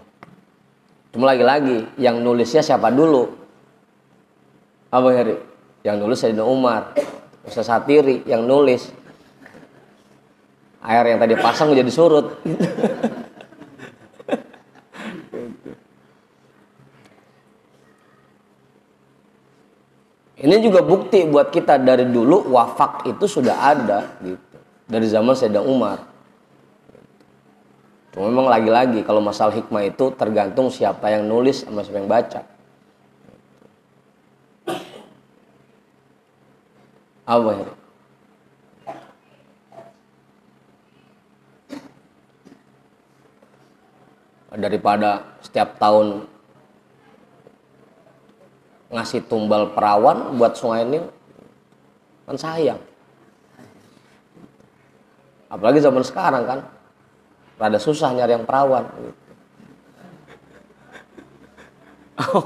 Cuma lagi-lagi yang nulisnya siapa dulu? Abang Heri. Yang nulis Sayyidina Umar. Ustaz Satiri yang nulis. Air yang tadi pasang menjadi surut. Ini juga bukti buat kita dari dulu wafak itu sudah ada gitu. Dari zaman Sayyidina Umar. Cuma memang lagi-lagi kalau masalah hikmah itu tergantung siapa yang nulis sama siapa yang baca. Apa ini? Daripada setiap tahun ngasih tumbal perawan buat sungai Nil, kan sayang. Apalagi zaman sekarang kan rada susah nyari yang perawan gitu.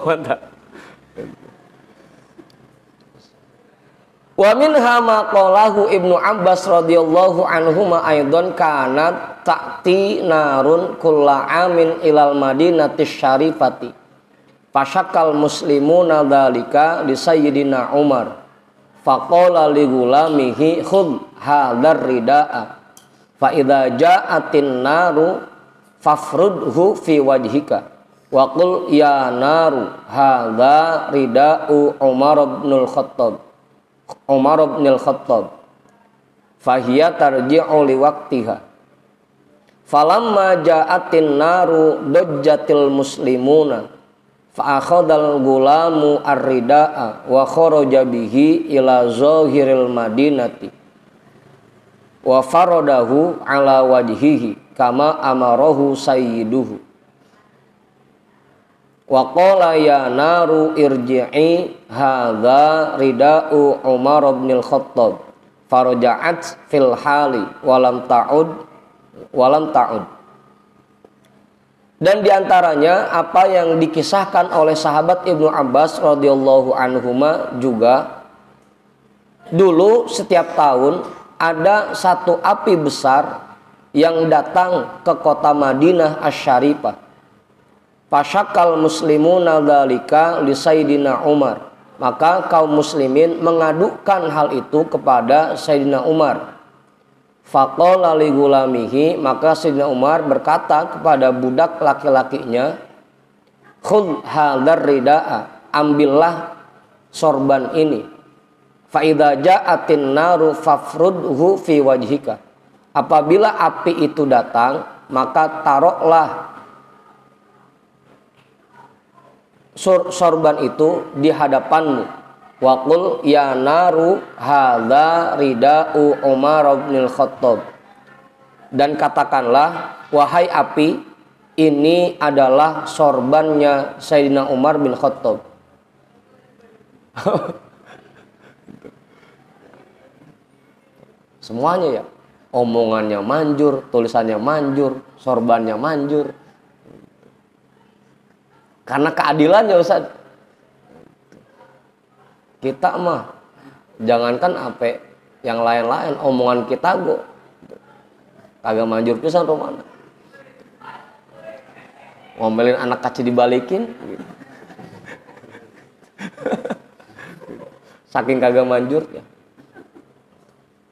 Mantap. Wa minha ma qalahu Ibnu Abbas radhiyallahu anhuma aidan kanat ta'ti narun kulla amin ilal madinati syarifati fasyakal muslimuna dzalika li sayyidina Umar faqala li gulamihi khudh hadzal ridaa fa idza ja'atin naru fafrudhu fi wajhika wa qul ya naru hadza ridau Umar bin al-Khattab fahiya tarji'u li waqtiha falamma ja'atin naru dajjatil muslimuna fa akhadal gulamu ar-ridaa wa kharaja bihi ila zahiril madinati wa faradahu ala wajhihi kama amarahu sayyiduhu. Wa qala ya naru irji'i hadza rida'u Umar bin al-Khattab faraja'at fil hali walam ta'ud. Dan diantaranya apa yang dikisahkan oleh sahabat Ibnu Abbas radhiyallahu anhuma juga, dulu setiap tahun ada satu api besar yang datang ke kota Madinah Asy-Syarifah. Fasyakal muslimuna dzalika li Sayyidina Umar. Maka kaum muslimin mengadukan hal itu kepada Sayyidina Umar. Faqala li gulamihi, maka Sayyidina Umar berkata kepada budak laki-lakinya, khudh hadzal rida'a, ambillah sorban ini. Fa idza ja'atin naru fafrudhu fi wajhika. Apabila api itu datang, maka taruhlah sorban itu di hadapanmu. Waqul ya naru hadza rida'u Umar bin al-Khattab. Dan katakanlah, wahai api, ini adalah sorbannya Sayyidina Umar bin Khattab. Semuanya ya, omongannya manjur, tulisannya manjur, sorbannya manjur. Karena keadilannya Ustaz. Kita mah jangankan apa yang lain-lain, omongan kita go kagak manjur pisan romana. Ngomelin anak kecil dibalikin gitu. Saking kagak manjur ya.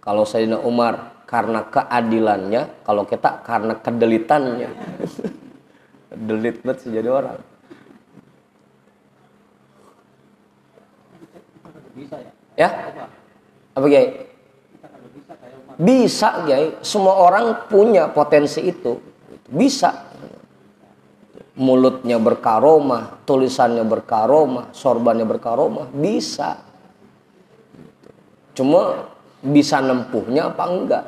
Kalau Sayyidina Umar karena keadilannya, kalau kita karena kedelitannya. Delit banget sih jadi orang.
Bisa ya?
Ya? Apa Kiai? Bisa Kiai, semua orang punya potensi itu. Bisa. Mulutnya berkaromah, tulisannya berkaromah, sorbannya berkaromah, bisa. Cuma bisa nempuhnya apa enggak?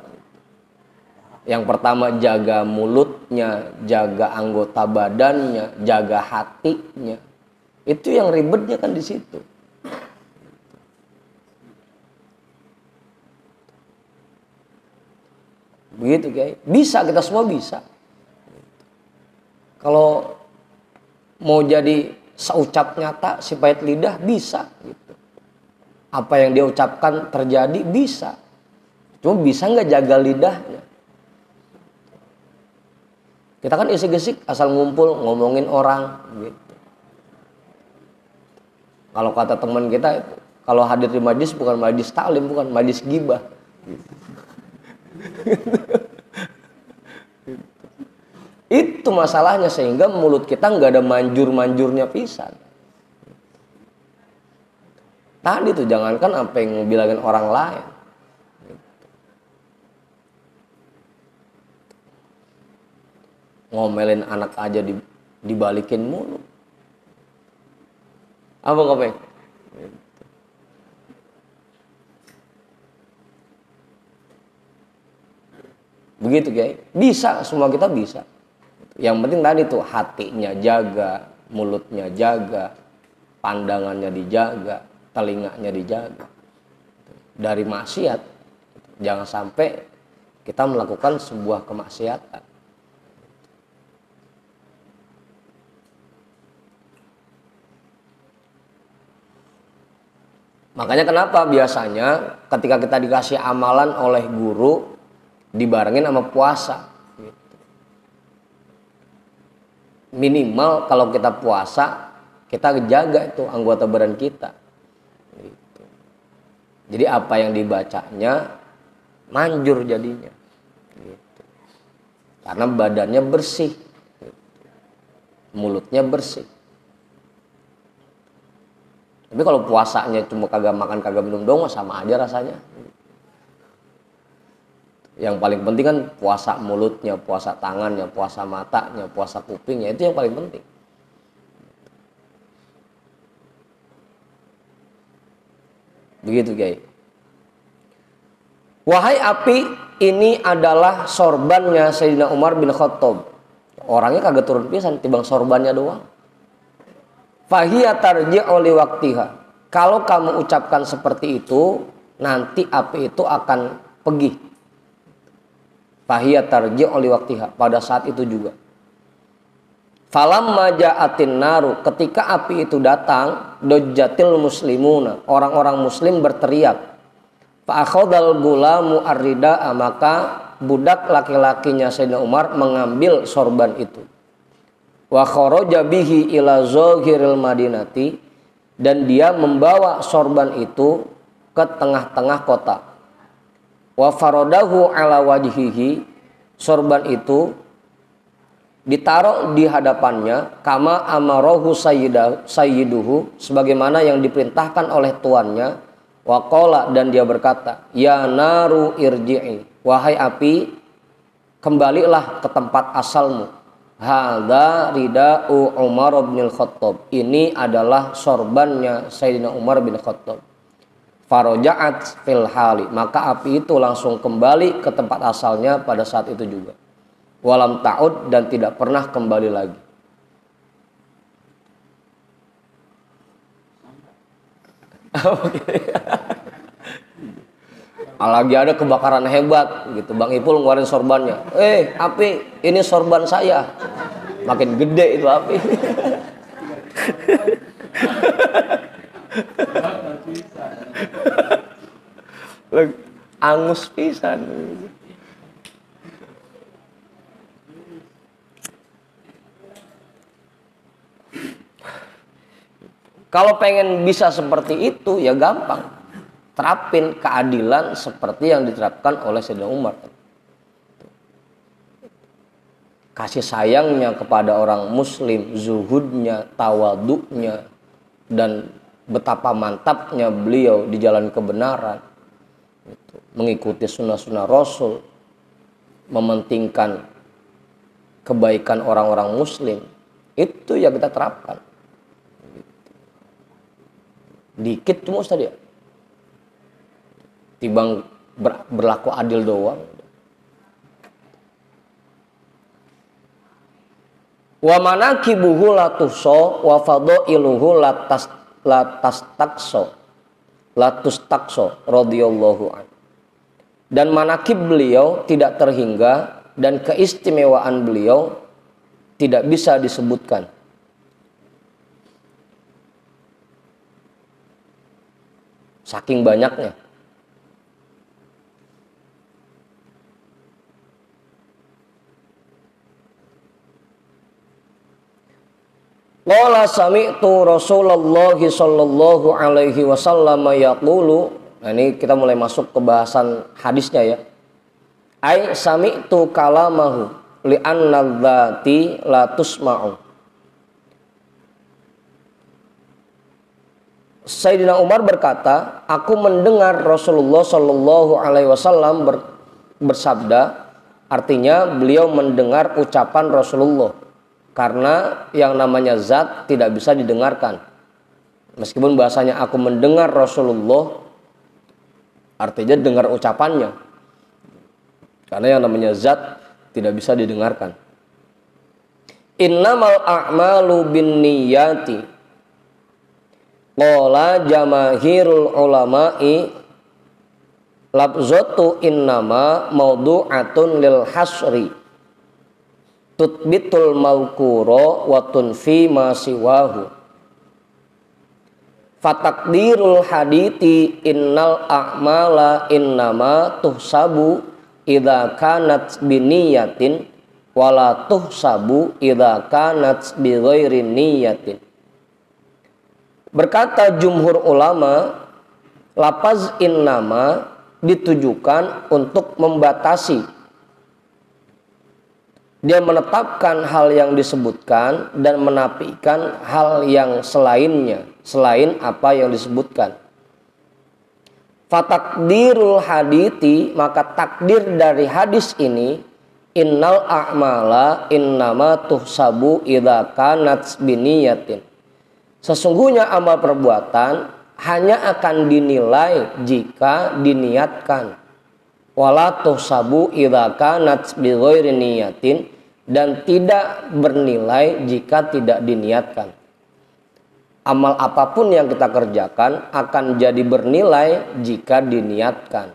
Yang pertama jaga mulutnya, jaga anggota badannya, jaga hatinya. Itu yang ribetnya kan di situ. Begitu Kiai. Bisa, kita semua bisa. Kalau mau jadi seucap nyata, si pahit lidah, bisa gitu. Apa yang dia ucapkan terjadi, bisa. Cuma bisa nggak jaga lidahnya? Kita kan isik-isik asal ngumpul ngomongin orang gitu. Kalau kata teman kita, kalau hadir di majlis bukan majlis taklim, bukan majlis gibah. Gitu. Itu masalahnya, sehingga mulut kita nggak ada manjur-manjurnya pisan. Tadi tuh jangankan apa yang bilangin orang lain. Ngomelin anak aja dibalikin mulu. Apa Kopeng? Begitu Kiai. Bisa, semua kita bisa. Yang penting tadi tuh hatinya jaga, mulutnya jaga, pandangannya dijaga, telinganya dijaga. Dari maksiat, jangan sampai kita melakukan sebuah kemaksiatan. Makanya kenapa biasanya ketika kita dikasih amalan oleh guru dibarengin sama puasa. Minimal kalau kita puasa, kita jaga itu anggota badan kita. Jadi apa yang dibacanya manjur jadinya. Karena badannya bersih, mulutnya bersih. Tapi kalau puasanya cuma kagak makan kagak minum doang, sama aja rasanya. Yang paling penting kan puasa mulutnya, puasa tangannya, puasa matanya, puasa kupingnya, itu yang paling penting. Begitu Kiai. Wahai api, ini adalah sorbannya Sayyidina Umar bin Khattab. Orangnya kagak turun pisan, tibang sorbannya doang. Fahiya tarji'u li waqtiha. Kalau kamu ucapkan seperti itu, nanti api itu akan pergi. Fahiya tarji'u li waqtiha, pada saat itu juga. Falamma ja'atin naru, ketika api itu datang, dojjatil muslimuna, orang-orang muslim berteriak. Fa akhadhal gulamu ar-rida'a, maka budak laki-lakinya Sayyidina Umar mengambil sorban itu. Wa kharaja bihi ila zahiril madinati, dan dia membawa sorban itu ke tengah-tengah kota. Wa faradahu ala wajhihi, sorban itu ditaruh di hadapannya, kama amarahu sayyiduhu, sebagaimana yang diperintahkan oleh tuannya. Wa qala, dan dia berkata, ya naru irji'i, wahai api, kembalilah ke tempat asalmu. Hadza rida'u Umar bin Khattab, ini adalah sorbannya Sayyidina Umar bin Khattab. Faraja'at fil hali, maka api itu langsung kembali ke tempat asalnya pada saat itu juga. Walam ta'ud, dan tidak pernah kembali lagi. Lagi ada kebakaran hebat gitu, Bang Ipul ngeluarin sorbannya. Api, ini sorban saya. Makin gede itu api. Angus pisan. Kalau pengen bisa seperti itu ya gampang. Terapin keadilan seperti yang diterapkan oleh Sayyidina Umar. Kasih sayangnya kepada orang muslim, zuhudnya, tawaduknya, dan betapa mantapnya beliau di jalan kebenaran. Mengikuti sunnah-sunnah Rasul, mementingkan kebaikan orang-orang muslim. Itu yang kita terapkan. Dikit cuma Ustaz ya, tibang berlaku adil doang. Wa manakibuhu latuso wa fadailuhu latustakso radhiyallahu an. Dan manakib beliau tidak terhingga, dan keistimewaan beliau tidak bisa disebutkan. Saking banyaknya. Qala sami'tu Rasulullah sallallahu alaihi wasallam yaqulu. Nah, ini kita mulai masuk ke bahasan hadisnya ya. Ai sami'tu kalamahu li'anna dzati la tusma'u. Sayyidina Umar berkata, aku mendengar Rasulullah Shallallahu Alaihi Wasallam bersabda, artinya beliau mendengar ucapan Rasulullah, karena yang namanya zat tidak bisa didengarkan. Meskipun bahasanya aku mendengar Rasulullah, artinya dengar ucapannya, karena yang namanya zat tidak bisa didengarkan. Innamal a'malu binniyati. Qala jamaahirul ulama'i labzatu innama maudu'atun lil hasri tutbitul mawkuro wa tunfi ma siwahu fatakdirul hadithi innal a'mala innama tuhsabu idza kanat biniyatin wala tuhsabu idza kanat bighairi niyatin. Berkata jumhur ulama, lafaz innama ditujukan untuk membatasi. Dia menetapkan hal yang disebutkan dan menafikan hal yang selainnya, selain apa yang disebutkan. Fatakdirul hadithi, maka takdir dari hadis ini, innal a'mala innama tuhsabu idza kanat biniyatin. Sesungguhnya amal perbuatan hanya akan dinilai jika diniatkan. wala tuhsabu idza kanat bi ghairi niyatin, dan tidak bernilai jika tidak diniatkan. Amal apapun yang kita kerjakan akan jadi bernilai jika diniatkan.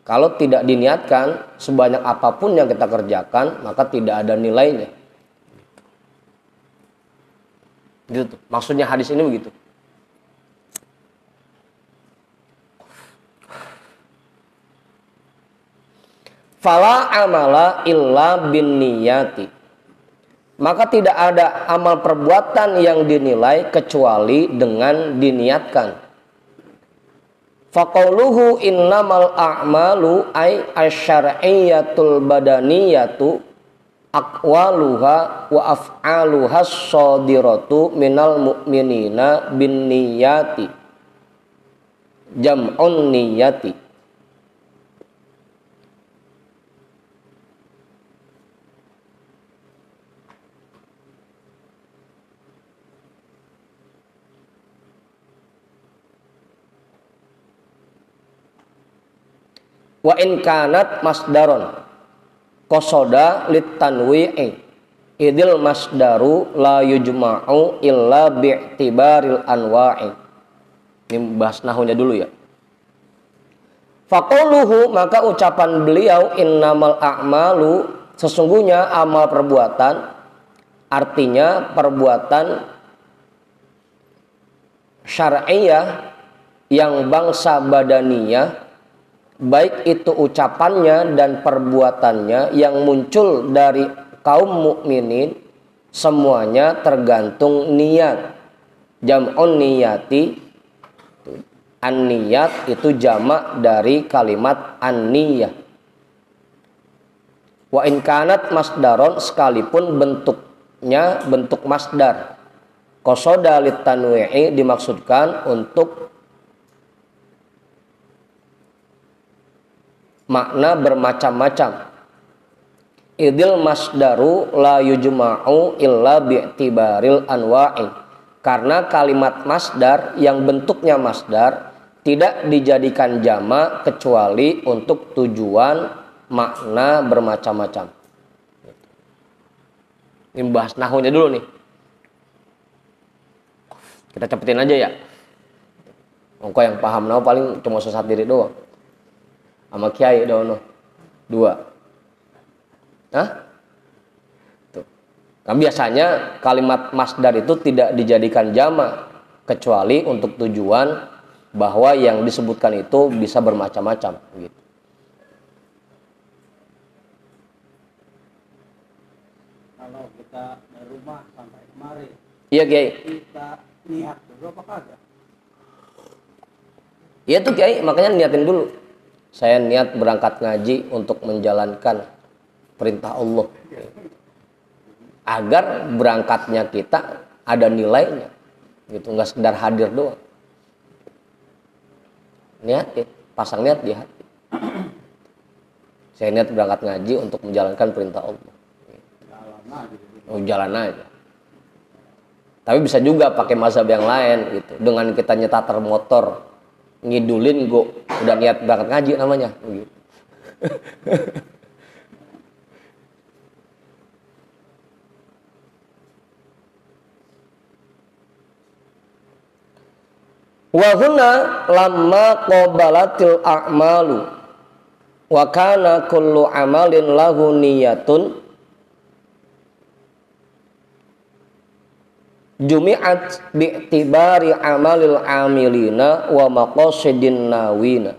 Kalau tidak diniatkan, sebanyak apapun yang kita kerjakan maka tidak ada nilainya. Gitu. Maksudnya hadis ini begitu. Fala amala illa bin niyati. Maka tidak ada amal perbuatan yang dinilai kecuali dengan diniatkan. Faqauluhu innamal a'malu ay asyar'iyatul badaniyatu aqwaluha wa af'aluha shadiratu minal mu'minina bin niyati. Jam'un niyati. Wa in kanat masdaron qasoda litanwi'i idil masdaru la yujma'u illa bi'tibaril anwa'i. Ini bahas nahunya dulu ya. Faqauluhu, maka ucapan beliau innamal a'malu, sesungguhnya amal perbuatan, artinya perbuatan syar'iyah yang bangsa badaniyah, baik itu ucapannya dan perbuatannya yang muncul dari kaum mukminin, semuanya tergantung niat. Jam'un niyati, an-niyat itu jamak dari kalimat an-niyah. Wa in kanat masdaron, sekalipun bentuknya bentuk masdar. Qasoda litanwi'i, dimaksudkan untuk makna bermacam-macam. Idil masdaru la yujma'u illa bi'tibaril anwa'i, karena kalimat masdar yang bentuknya masdar tidak dijadikan jamak kecuali untuk tujuan makna bermacam-macam. Ini bahas nahunya dulu nih. Kita cepetin aja ya. Engkau yang paham nahu paling cuma sesat diri doang. Sama kiai dono 2. Hah? Tuh. Nah, biasanya kalimat masdar itu tidak dijadikan jamak kecuali untuk tujuan bahwa yang disebutkan itu bisa bermacam-macam gitu.
Kalau kita dari rumah sampai kemari,
Iya Kiai.
kita niat dulu apa kagak?
Iya tuh Kiai, makanya niatin dulu. Saya niat berangkat ngaji untuk menjalankan perintah Allah. Agar berangkatnya kita ada nilainya. Gitu, nggak sekedar hadir doang. Niat ya, pasang niat di hati. Saya niat berangkat ngaji untuk menjalankan perintah Allah. Jalan aja. Tapi bisa juga pakai mazhab yang lain gitu. Dengan kita nyetater motor, ngidulin gue udah niat berangkat ngaji namanya begitu. Wa huna lamma qabalatil a'malu wa kana kullu amalin lahu niyatun jumi'at bi'tibari amalil amilina wa maqasidin nawina.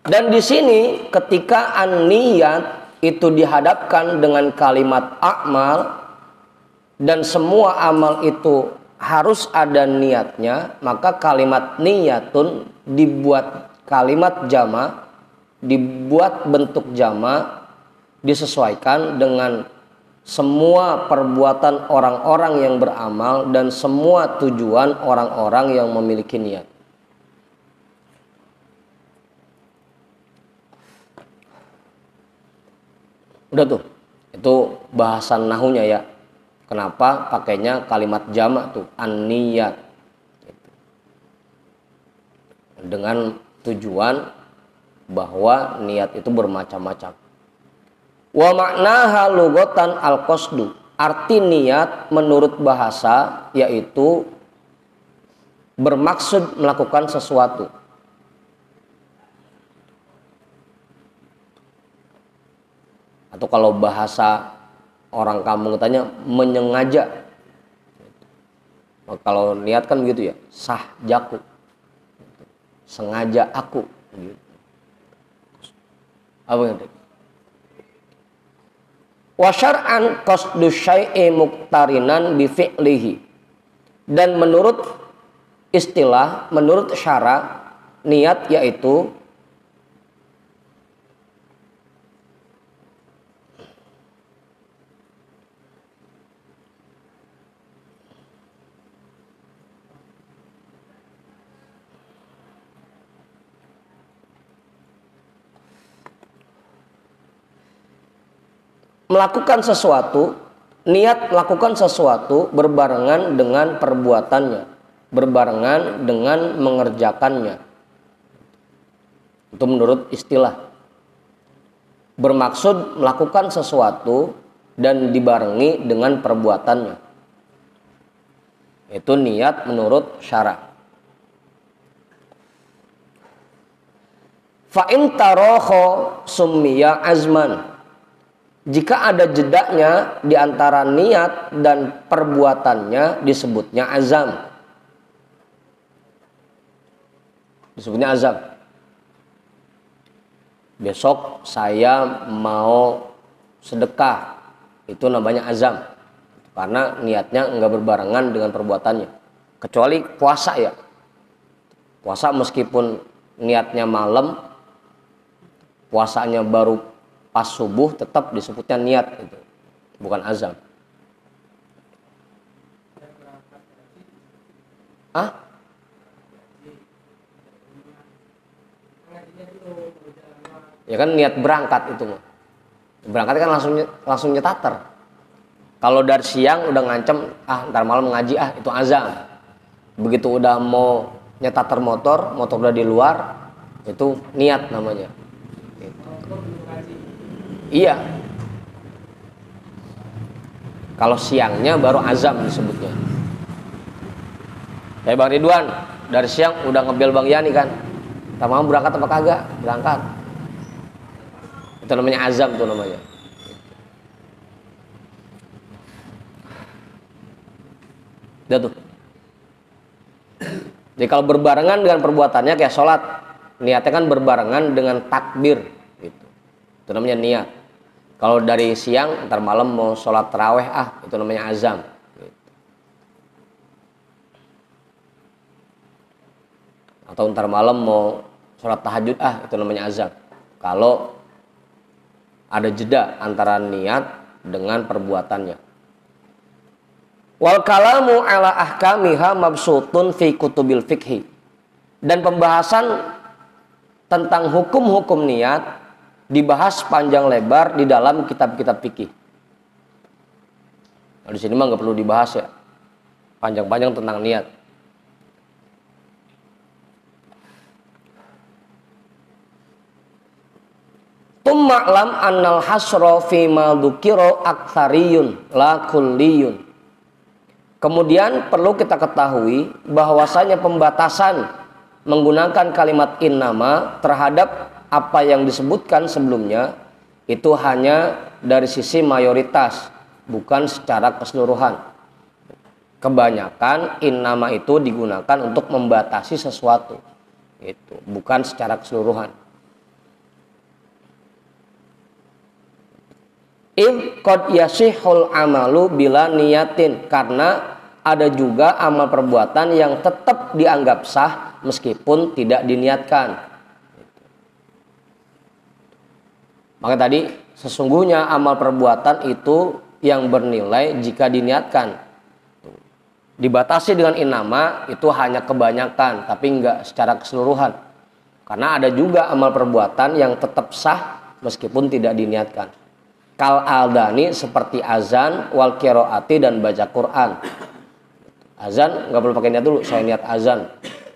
Dan di sini ketika an-niyat itu dihadapkan dengan kalimat a'mal dan semua amal itu harus ada niatnya, maka kalimat niyatun dibuat kalimat jamak, dibuat bentuk jamak, disesuaikan dengan semua perbuatan orang-orang yang beramal dan semua tujuan orang-orang yang memiliki niat. Udah tuh, itu bahasan nahunya ya. Kenapa pakainya kalimat jamak tuh, an-niyat. Dengan tujuan bahwa niat itu bermacam-macam. Wa maknaha lughatan al-qasdu. Arti niat menurut bahasa yaitu bermaksud melakukan sesuatu. Atau kalau bahasa orang kampung katanya menyengaja. Kalau niat kan begitu ya, sahjaku. Sengaja aku gitu. Apa yang wa syar'an qasdu syai'i muqtarinan bi fi'lihi. Dan menurut istilah, menurut syara, niat yaitu melakukan sesuatu, niat melakukan sesuatu berbarengan dengan perbuatannya, berbarengan dengan mengerjakannya. Itu menurut istilah. Bermaksud melakukan sesuatu dan dibarengi dengan perbuatannya. Itu niat menurut syara. Fa in tarakha summiya azman. Jika ada jedanya di antara niat dan perbuatannya disebutnya azam. Disebutnya azam. Besok saya mau sedekah. Itu namanya azam. Karena niatnya enggak berbarengan dengan perbuatannya. Kecuali puasa ya. Puasa meskipun niatnya malam, puasanya baru pas subuh, tetap disebutnya niat itu, bukan azam. Ya kan niat berangkat itu mah. Berangkat kan langsung nyetater. Kalau dari siang udah ngancem, ntar malam ngaji itu azam. Begitu udah mau nyetater motor udah di luar, itu niat namanya. Iya. Kalau siangnya baru azam disebutnya. Kayak Bang Ridwan, dari siang udah ngebel Bang Yani kan. Tak mau berangkat apa kagak? Berangkat. Itu namanya azam tuh namanya. Udah tuh. Jadi kalau berbarengan dengan perbuatannya kayak sholat, niatnya kan berbarengan dengan takbir. Gitu. Itu namanya niat. Kalau dari siang, ntar malam mau sholat taraweh, itu namanya azam. Atau ntar malam mau sholat tahajud, itu namanya azam. Kalau ada jeda antara niat dengan perbuatannya. Wal kalamu ala ahkamiha mabsutun fi kutubil fikhi. Dan pembahasan tentang hukum-hukum niat dibahas panjang lebar di dalam kitab-kitab fikih. Nah, di sini mah nggak perlu dibahas ya, panjang-panjang tentang niat. Tumma'lam annal hasra fi ma dzukira aktsariyun la kulliyun. Kemudian perlu kita ketahui bahwasanya pembatasan menggunakan kalimat innama terhadap apa yang disebutkan sebelumnya itu hanya dari sisi mayoritas, bukan secara keseluruhan. Kebanyakan innama itu digunakan untuk membatasi sesuatu, itu bukan secara keseluruhan. Id qad yasihul amalu bila niyatin, karena ada juga amal perbuatan yang tetap dianggap sah meskipun tidak diniatkan. Maka tadi sesungguhnya amal perbuatan itu yang bernilai jika diniatkan. Dibatasi dengan innama itu hanya kebanyakan, tapi enggak secara keseluruhan. Karena ada juga amal perbuatan yang tetap sah meskipun tidak diniatkan. Kal aldani seperti azan, wal qiraati dan baca Quran. Azan nggak perlu pakai niat dulu, saya niat azan.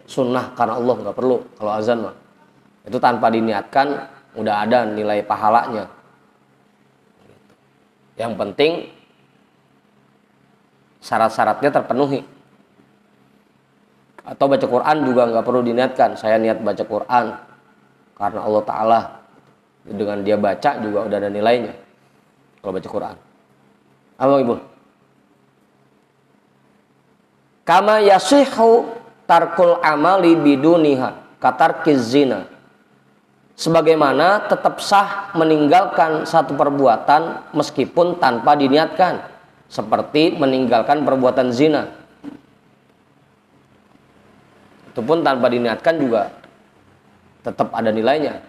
Sunnah karena Allah, nggak perlu kalau azan mah. Itu tanpa diniatkan udah ada nilai pahalanya. Yang penting syarat-syaratnya terpenuhi. Atau baca Quran juga nggak perlu diniatkan. Saya niat baca Quran karena Allah Ta'ala. Dengan dia baca juga udah ada nilainya kalau baca Quran. Apa Ibu? Kama yasihu tarkul amali biduniha katarkiz zina. Sebagaimana tetap sah meninggalkan satu perbuatan meskipun tanpa diniatkan, seperti meninggalkan perbuatan zina. Itu pun tanpa diniatkan juga tetap ada nilainya.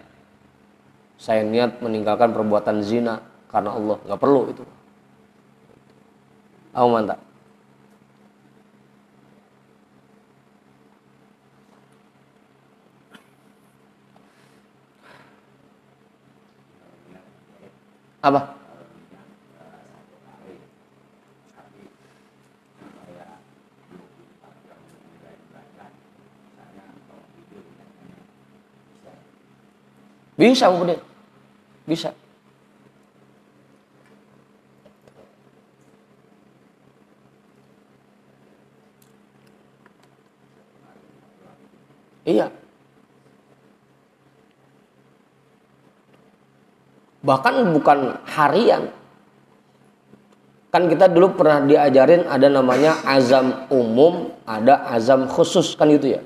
Saya niat meninggalkan perbuatan zina karena Allah, nggak perlu itu. Oh mantap. Apa? Bisa kemudian. Bisa. Iya. Bahkan bukan harian. Kan kita dulu pernah diajarin ada namanya azam umum, ada azam khusus, kan gitu ya.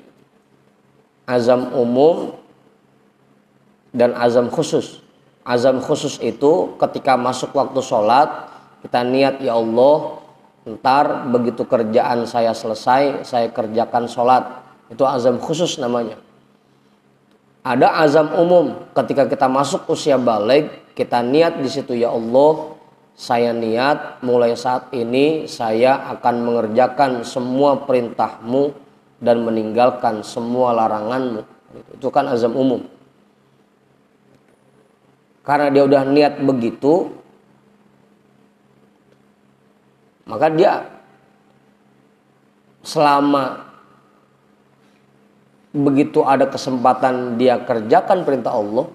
Azam umum dan azam khusus. Azam khusus itu ketika masuk waktu sholat, kita niat, ya Allah, ntar begitu kerjaan saya selesai, saya kerjakan sholat. Itu azam khusus namanya. Ada azam umum, ketika kita masuk usia baligh, kita niat di situ, ya Allah, saya niat mulai saat ini saya akan mengerjakan semua perintahmu dan meninggalkan semua laranganmu. Itu kan azam umum. Karena dia udah niat begitu, maka dia selama begitu ada kesempatan dia kerjakan perintah Allah,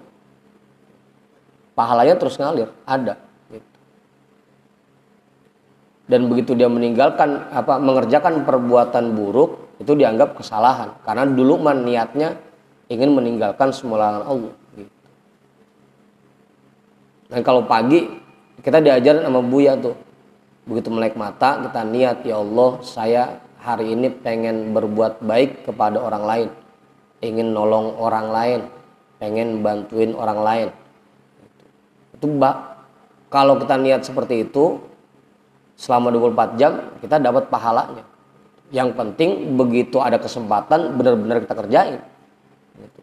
pahalanya terus ngalir, ada. Dan begitu dia meninggalkan mengerjakan perbuatan buruk, itu dianggap kesalahan. Karena dulu niatnya ingin meninggalkan semua larangan Allah. Dan kalau pagi kita diajarin sama Buya tuh, begitu melek mata kita niat, ya Allah, saya hari ini pengen berbuat baik kepada orang lain, ingin nolong orang lain, pengen bantuin orang lain. Itu kalau kita niat seperti itu selama 24 jam kita dapat pahalanya. Yang penting begitu ada kesempatan benar-benar kita kerjain.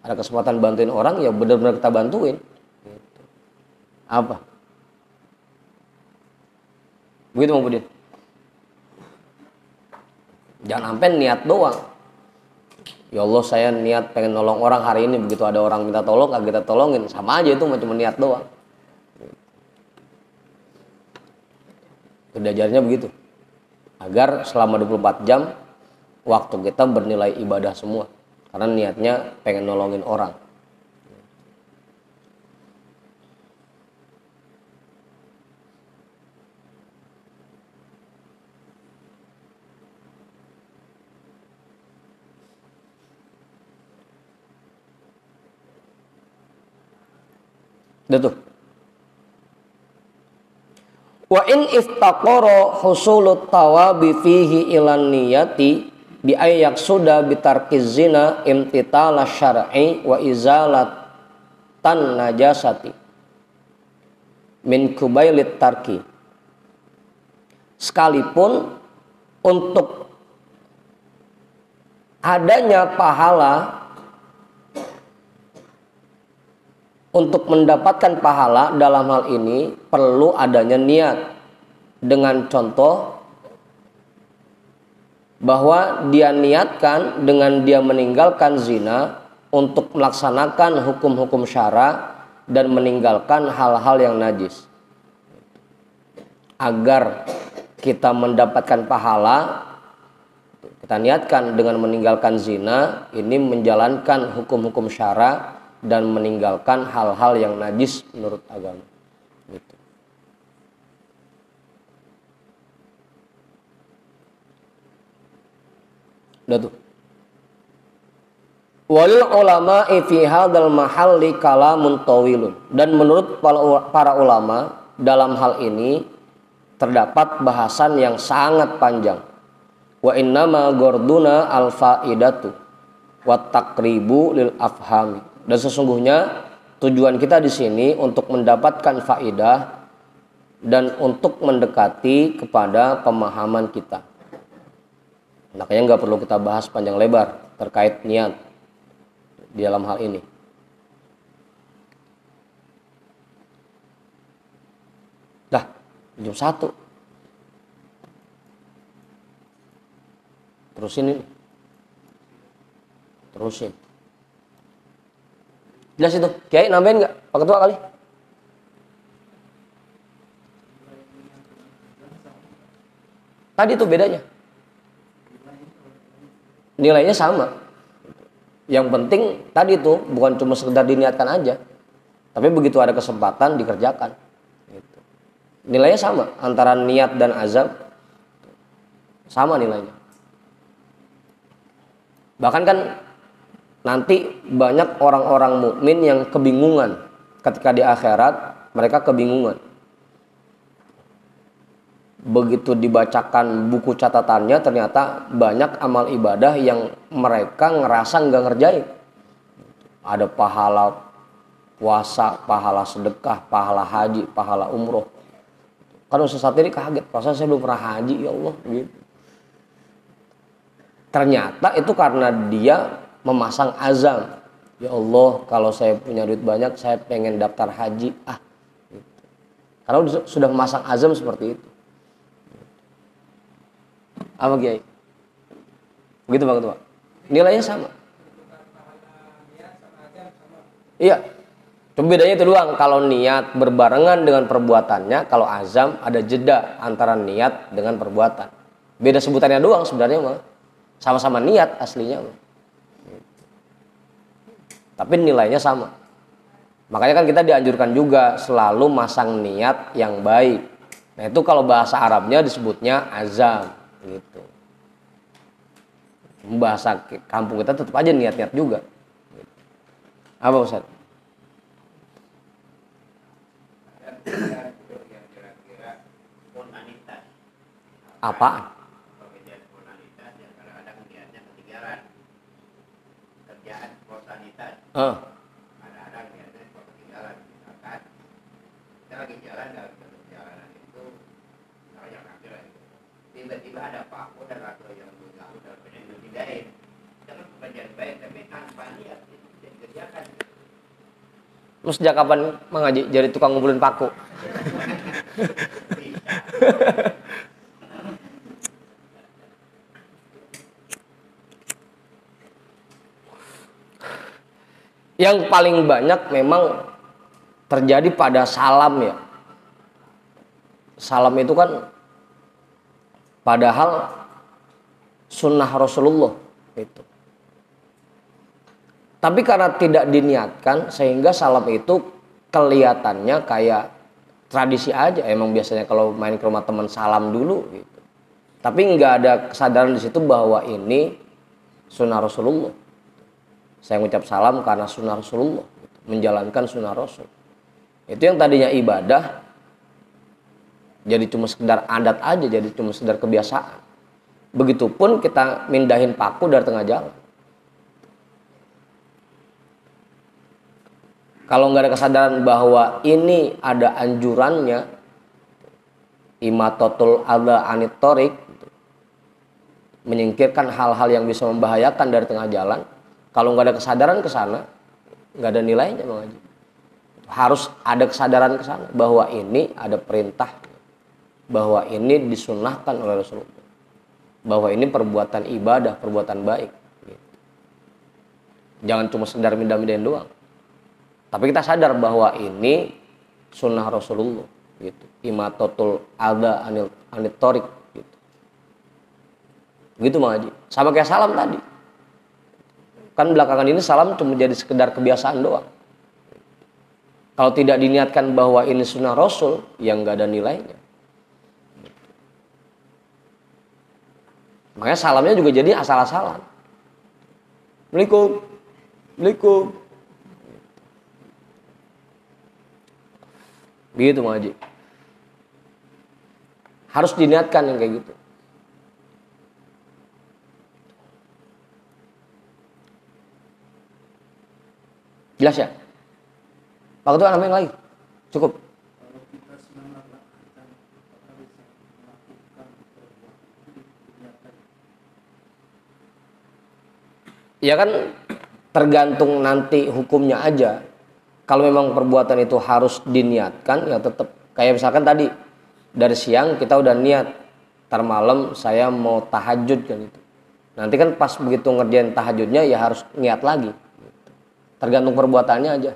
Ada kesempatan bantuin orang, ya benar-benar kita bantuin. Apa? Begitu Bang Budin. Jangan sampai niat doang. Ya Allah, saya niat pengen nolong orang hari ini, begitu ada orang minta tolong gak kita tolongin, sama aja itu cuma niat doang. Diajarnya begitu. Agar selama 24 jam waktu kita bernilai ibadah semua. Karena niatnya pengen nolongin orang. Udah tuh. Wa in iftaqara husulut tawabi fihi ilan niyati bi ayyak suda bitarkiz zina imtitala syar'i wa izalatan najasati min kubailit tarki. Sekalipun untuk adanya pahala, untuk mendapatkan pahala dalam hal ini perlu adanya niat. dengan contoh bahwa dia niatkan dengan dia meninggalkan zina untuk melaksanakan hukum-hukum syara dan meninggalkan hal-hal yang najis. Agar kita mendapatkan pahala, kita niatkan dengan meninggalkan zina ini menjalankan hukum-hukum syara dan meninggalkan hal-hal yang najis menurut agama. Gitu. Udah tuh. Walil ulama fi hadzal mahalli kalamun tawilun. Dan menurut para ulama dalam hal ini terdapat bahasan yang sangat panjang. Wa innama gorduna al faidatu wa taqribu lil afhami. Dan sesungguhnya tujuan kita di sini untuk mendapatkan faidah dan untuk mendekati kepada pemahaman kita. Makanya nggak perlu kita bahas panjang lebar terkait niat di dalam hal ini. Dah, jam 1. Terusin ini. Terusin. Jelas itu. Kiai nambahin nggak? Pak Ketua kali. Tadi tuh bedanya. Nilainya sama. Yang penting tadi tuh bukan cuma sekedar diniatkan aja, tapi begitu ada kesempatan dikerjakan. Gitu. Nilainya sama antara niat dan azam, sama nilainya. Bahkan kan nanti banyak orang-orang mukmin yang kebingungan ketika di akhirat, mereka kebingungan. Begitu dibacakan buku catatannya ternyata banyak amal ibadah yang mereka ngerasa nggak ngerjain. Ada pahala puasa, pahala sedekah, pahala haji, pahala umroh. Kan Ustaz ini kaget, perasaan saya belum pernah haji, ya Allah gitu. Ternyata itu karena dia memasang azam. Ya Allah, kalau saya punya duit banyak, saya pengen daftar haji. Gitu. Karena sudah memasang azam seperti itu. Apa Kiai? Begitu Pak Ketua. Nilainya sama. Iya. Cuma bedanya itu doang. Kalau niat berbarengan dengan perbuatannya, kalau azam ada jeda antara niat dengan perbuatan. Beda sebutannya doang sebenarnya mah. Sama-sama niat aslinya mah. Tapi nilainya sama. Makanya kan kita dianjurkan juga selalu masang niat yang baik. Nah itu kalau bahasa Arabnya disebutnya azam. Gitu. Bahasa kampung kita tetap aja niat-niat juga. Gitu. Apa Ustaz? Apaan?
Kadang-kadang niatnya ketinggalan, misalkan kita lagi jalan dalam perjalanan itu, kalau yang akhirat tiba-tiba ada paku dan atau yang mengganggu dan pengen dipindahin. Jangan pekerjaan baik tapi tanpa niat itu dikerjakan.
Lu sejak kapan mengaji jadi tukang ngumpulin paku? Yang paling banyak memang terjadi pada salam ya. Salam itu kan padahal sunnah Rasulullah itu. Tapi karena tidak diniatkan sehingga salam itu kelihatannya kayak tradisi aja. Emang biasanya kalau main ke rumah teman salam dulu gitu. Tapi nggak ada kesadaran di situ bahwa ini sunnah Rasulullah. Saya mengucap salam karena sunnah Rasulullah, menjalankan sunnah Rasul. Itu yang tadinya ibadah jadi cuma sekedar adat aja, jadi cuma sekedar kebiasaan. Begitupun kita mindahin paku dari tengah jalan. Kalau nggak ada kesadaran bahwa ini ada anjurannya, imatotul adha anitorik, menyingkirkan hal-hal yang bisa membahayakan dari tengah jalan. Kalau nggak ada kesadaran ke sana, nggak ada nilainya Bang Haji. Harus ada kesadaran ke sana bahwa ini ada perintah bahwa ini disunnahkan oleh Rasulullah, bahwa ini perbuatan ibadah, perbuatan baik gitu. Jangan cuma sekedar mindah-mindahin doang, tapi kita sadar bahwa ini sunnah Rasulullah gitu. Imatatul adza anit thoriq gitu. Gitu Mang Haji. Sama kayak salam tadi. Kan belakangan ini salam cuma jadi sekedar kebiasaan doang. Kalau tidak diniatkan bahwa ini sunnah Rasul, yang nggak ada nilainya. Makanya salamnya juga jadi asal-asalan. Assalamualaikum. Assalamualaikum. Begitu Mang Haji. Harus diniatkan yang kayak gitu. Jelas ya? Pak Ketua nambahin lagi. Cukup. Ya kan tergantung nanti hukumnya aja. Kalau memang perbuatan itu harus diniatkan, ya tetap kayak misalkan tadi dari siang kita udah niat, ntar malam saya mau tahajud kan itu. Nanti kan pas begitu ngerjain tahajudnya ya harus niat lagi. Tergantung perbuatannya aja.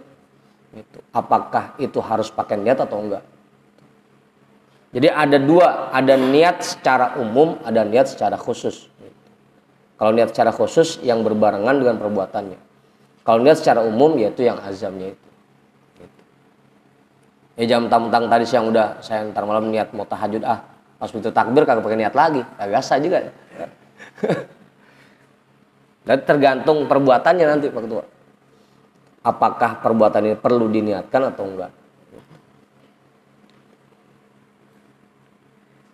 Gitu. Apakah itu harus pakai niat atau enggak? Jadi ada dua, ada niat secara umum, ada niat secara khusus. Kalau niat secara khusus yang berbarengan dengan perbuatannya. Kalau niat secara umum yaitu yang azamnya itu. Gitu. Ya jam mentang tadi siang udah saya ntar malam niat mau tahajud pas begitu takbir kagak pakai niat lagi, kagak sah juga. Dan tergantung perbuatannya nanti Pak Ketua. Apakah perbuatan ini perlu diniatkan atau enggak?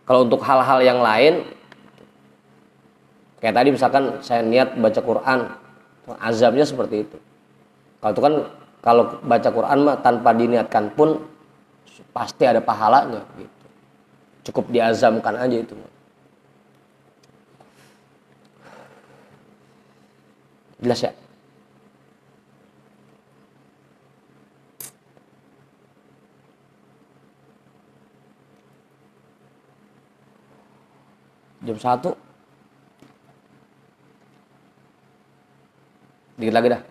Kalau untuk hal-hal yang lain, kayak tadi misalkan saya niat baca Quran, azabnya seperti itu. Kalau itu kan kalau baca Quran mah tanpa diniatkan pun pasti ada pahalanya gitu. Cukup diazamkan aja itu. Jelas ya? Jam 1. Dikit lagi dah.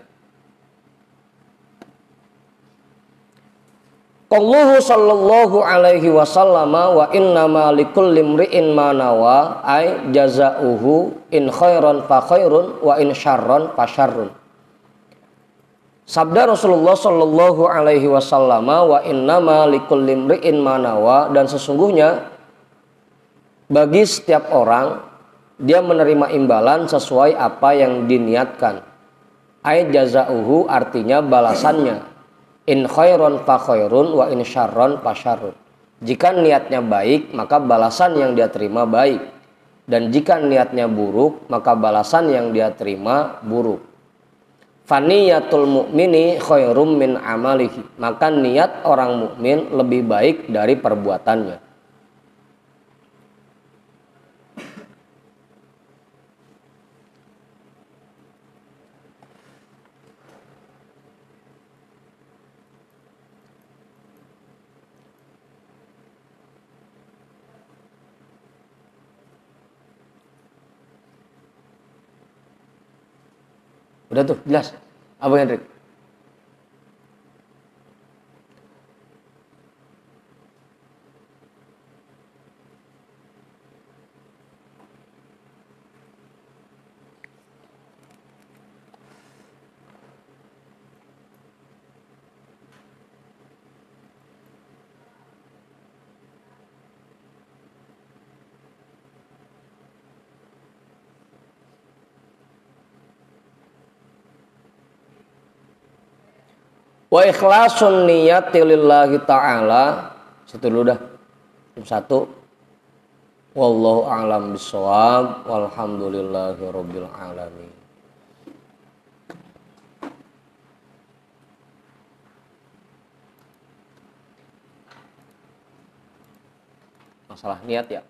Qauluhu sallallahu alaihi wasallam wa innama likulli imri'in ma nawa ay jazaohu in khairan fa khairun wa in syarran fa syarrun. Sabda Rasulullah sallallahu alaihi wasallam wa innama likulli imri'in ma nawa, dan sesungguhnya bagi setiap orang dia menerima imbalan sesuai apa yang diniatkan. Ay jazaohu artinya balasannya. In khairon fa khairun wa in syarron fa syarrun. Jika niatnya baik maka balasan yang dia terima baik, dan jika niatnya buruk maka balasan yang dia terima buruk. Faniyatul mu'mini khairum min amalihi, maka niat orang mukmin lebih baik dari perbuatannya. Udah tuh, jelas. Abang Hendrik. Wa ikhlasun niyati lillahi ta'ala. Situ dulu dah. Jam 1. Wallahu a'lam bishawab. Walhamdulillahi rabbil alamin. Masalah niat ya.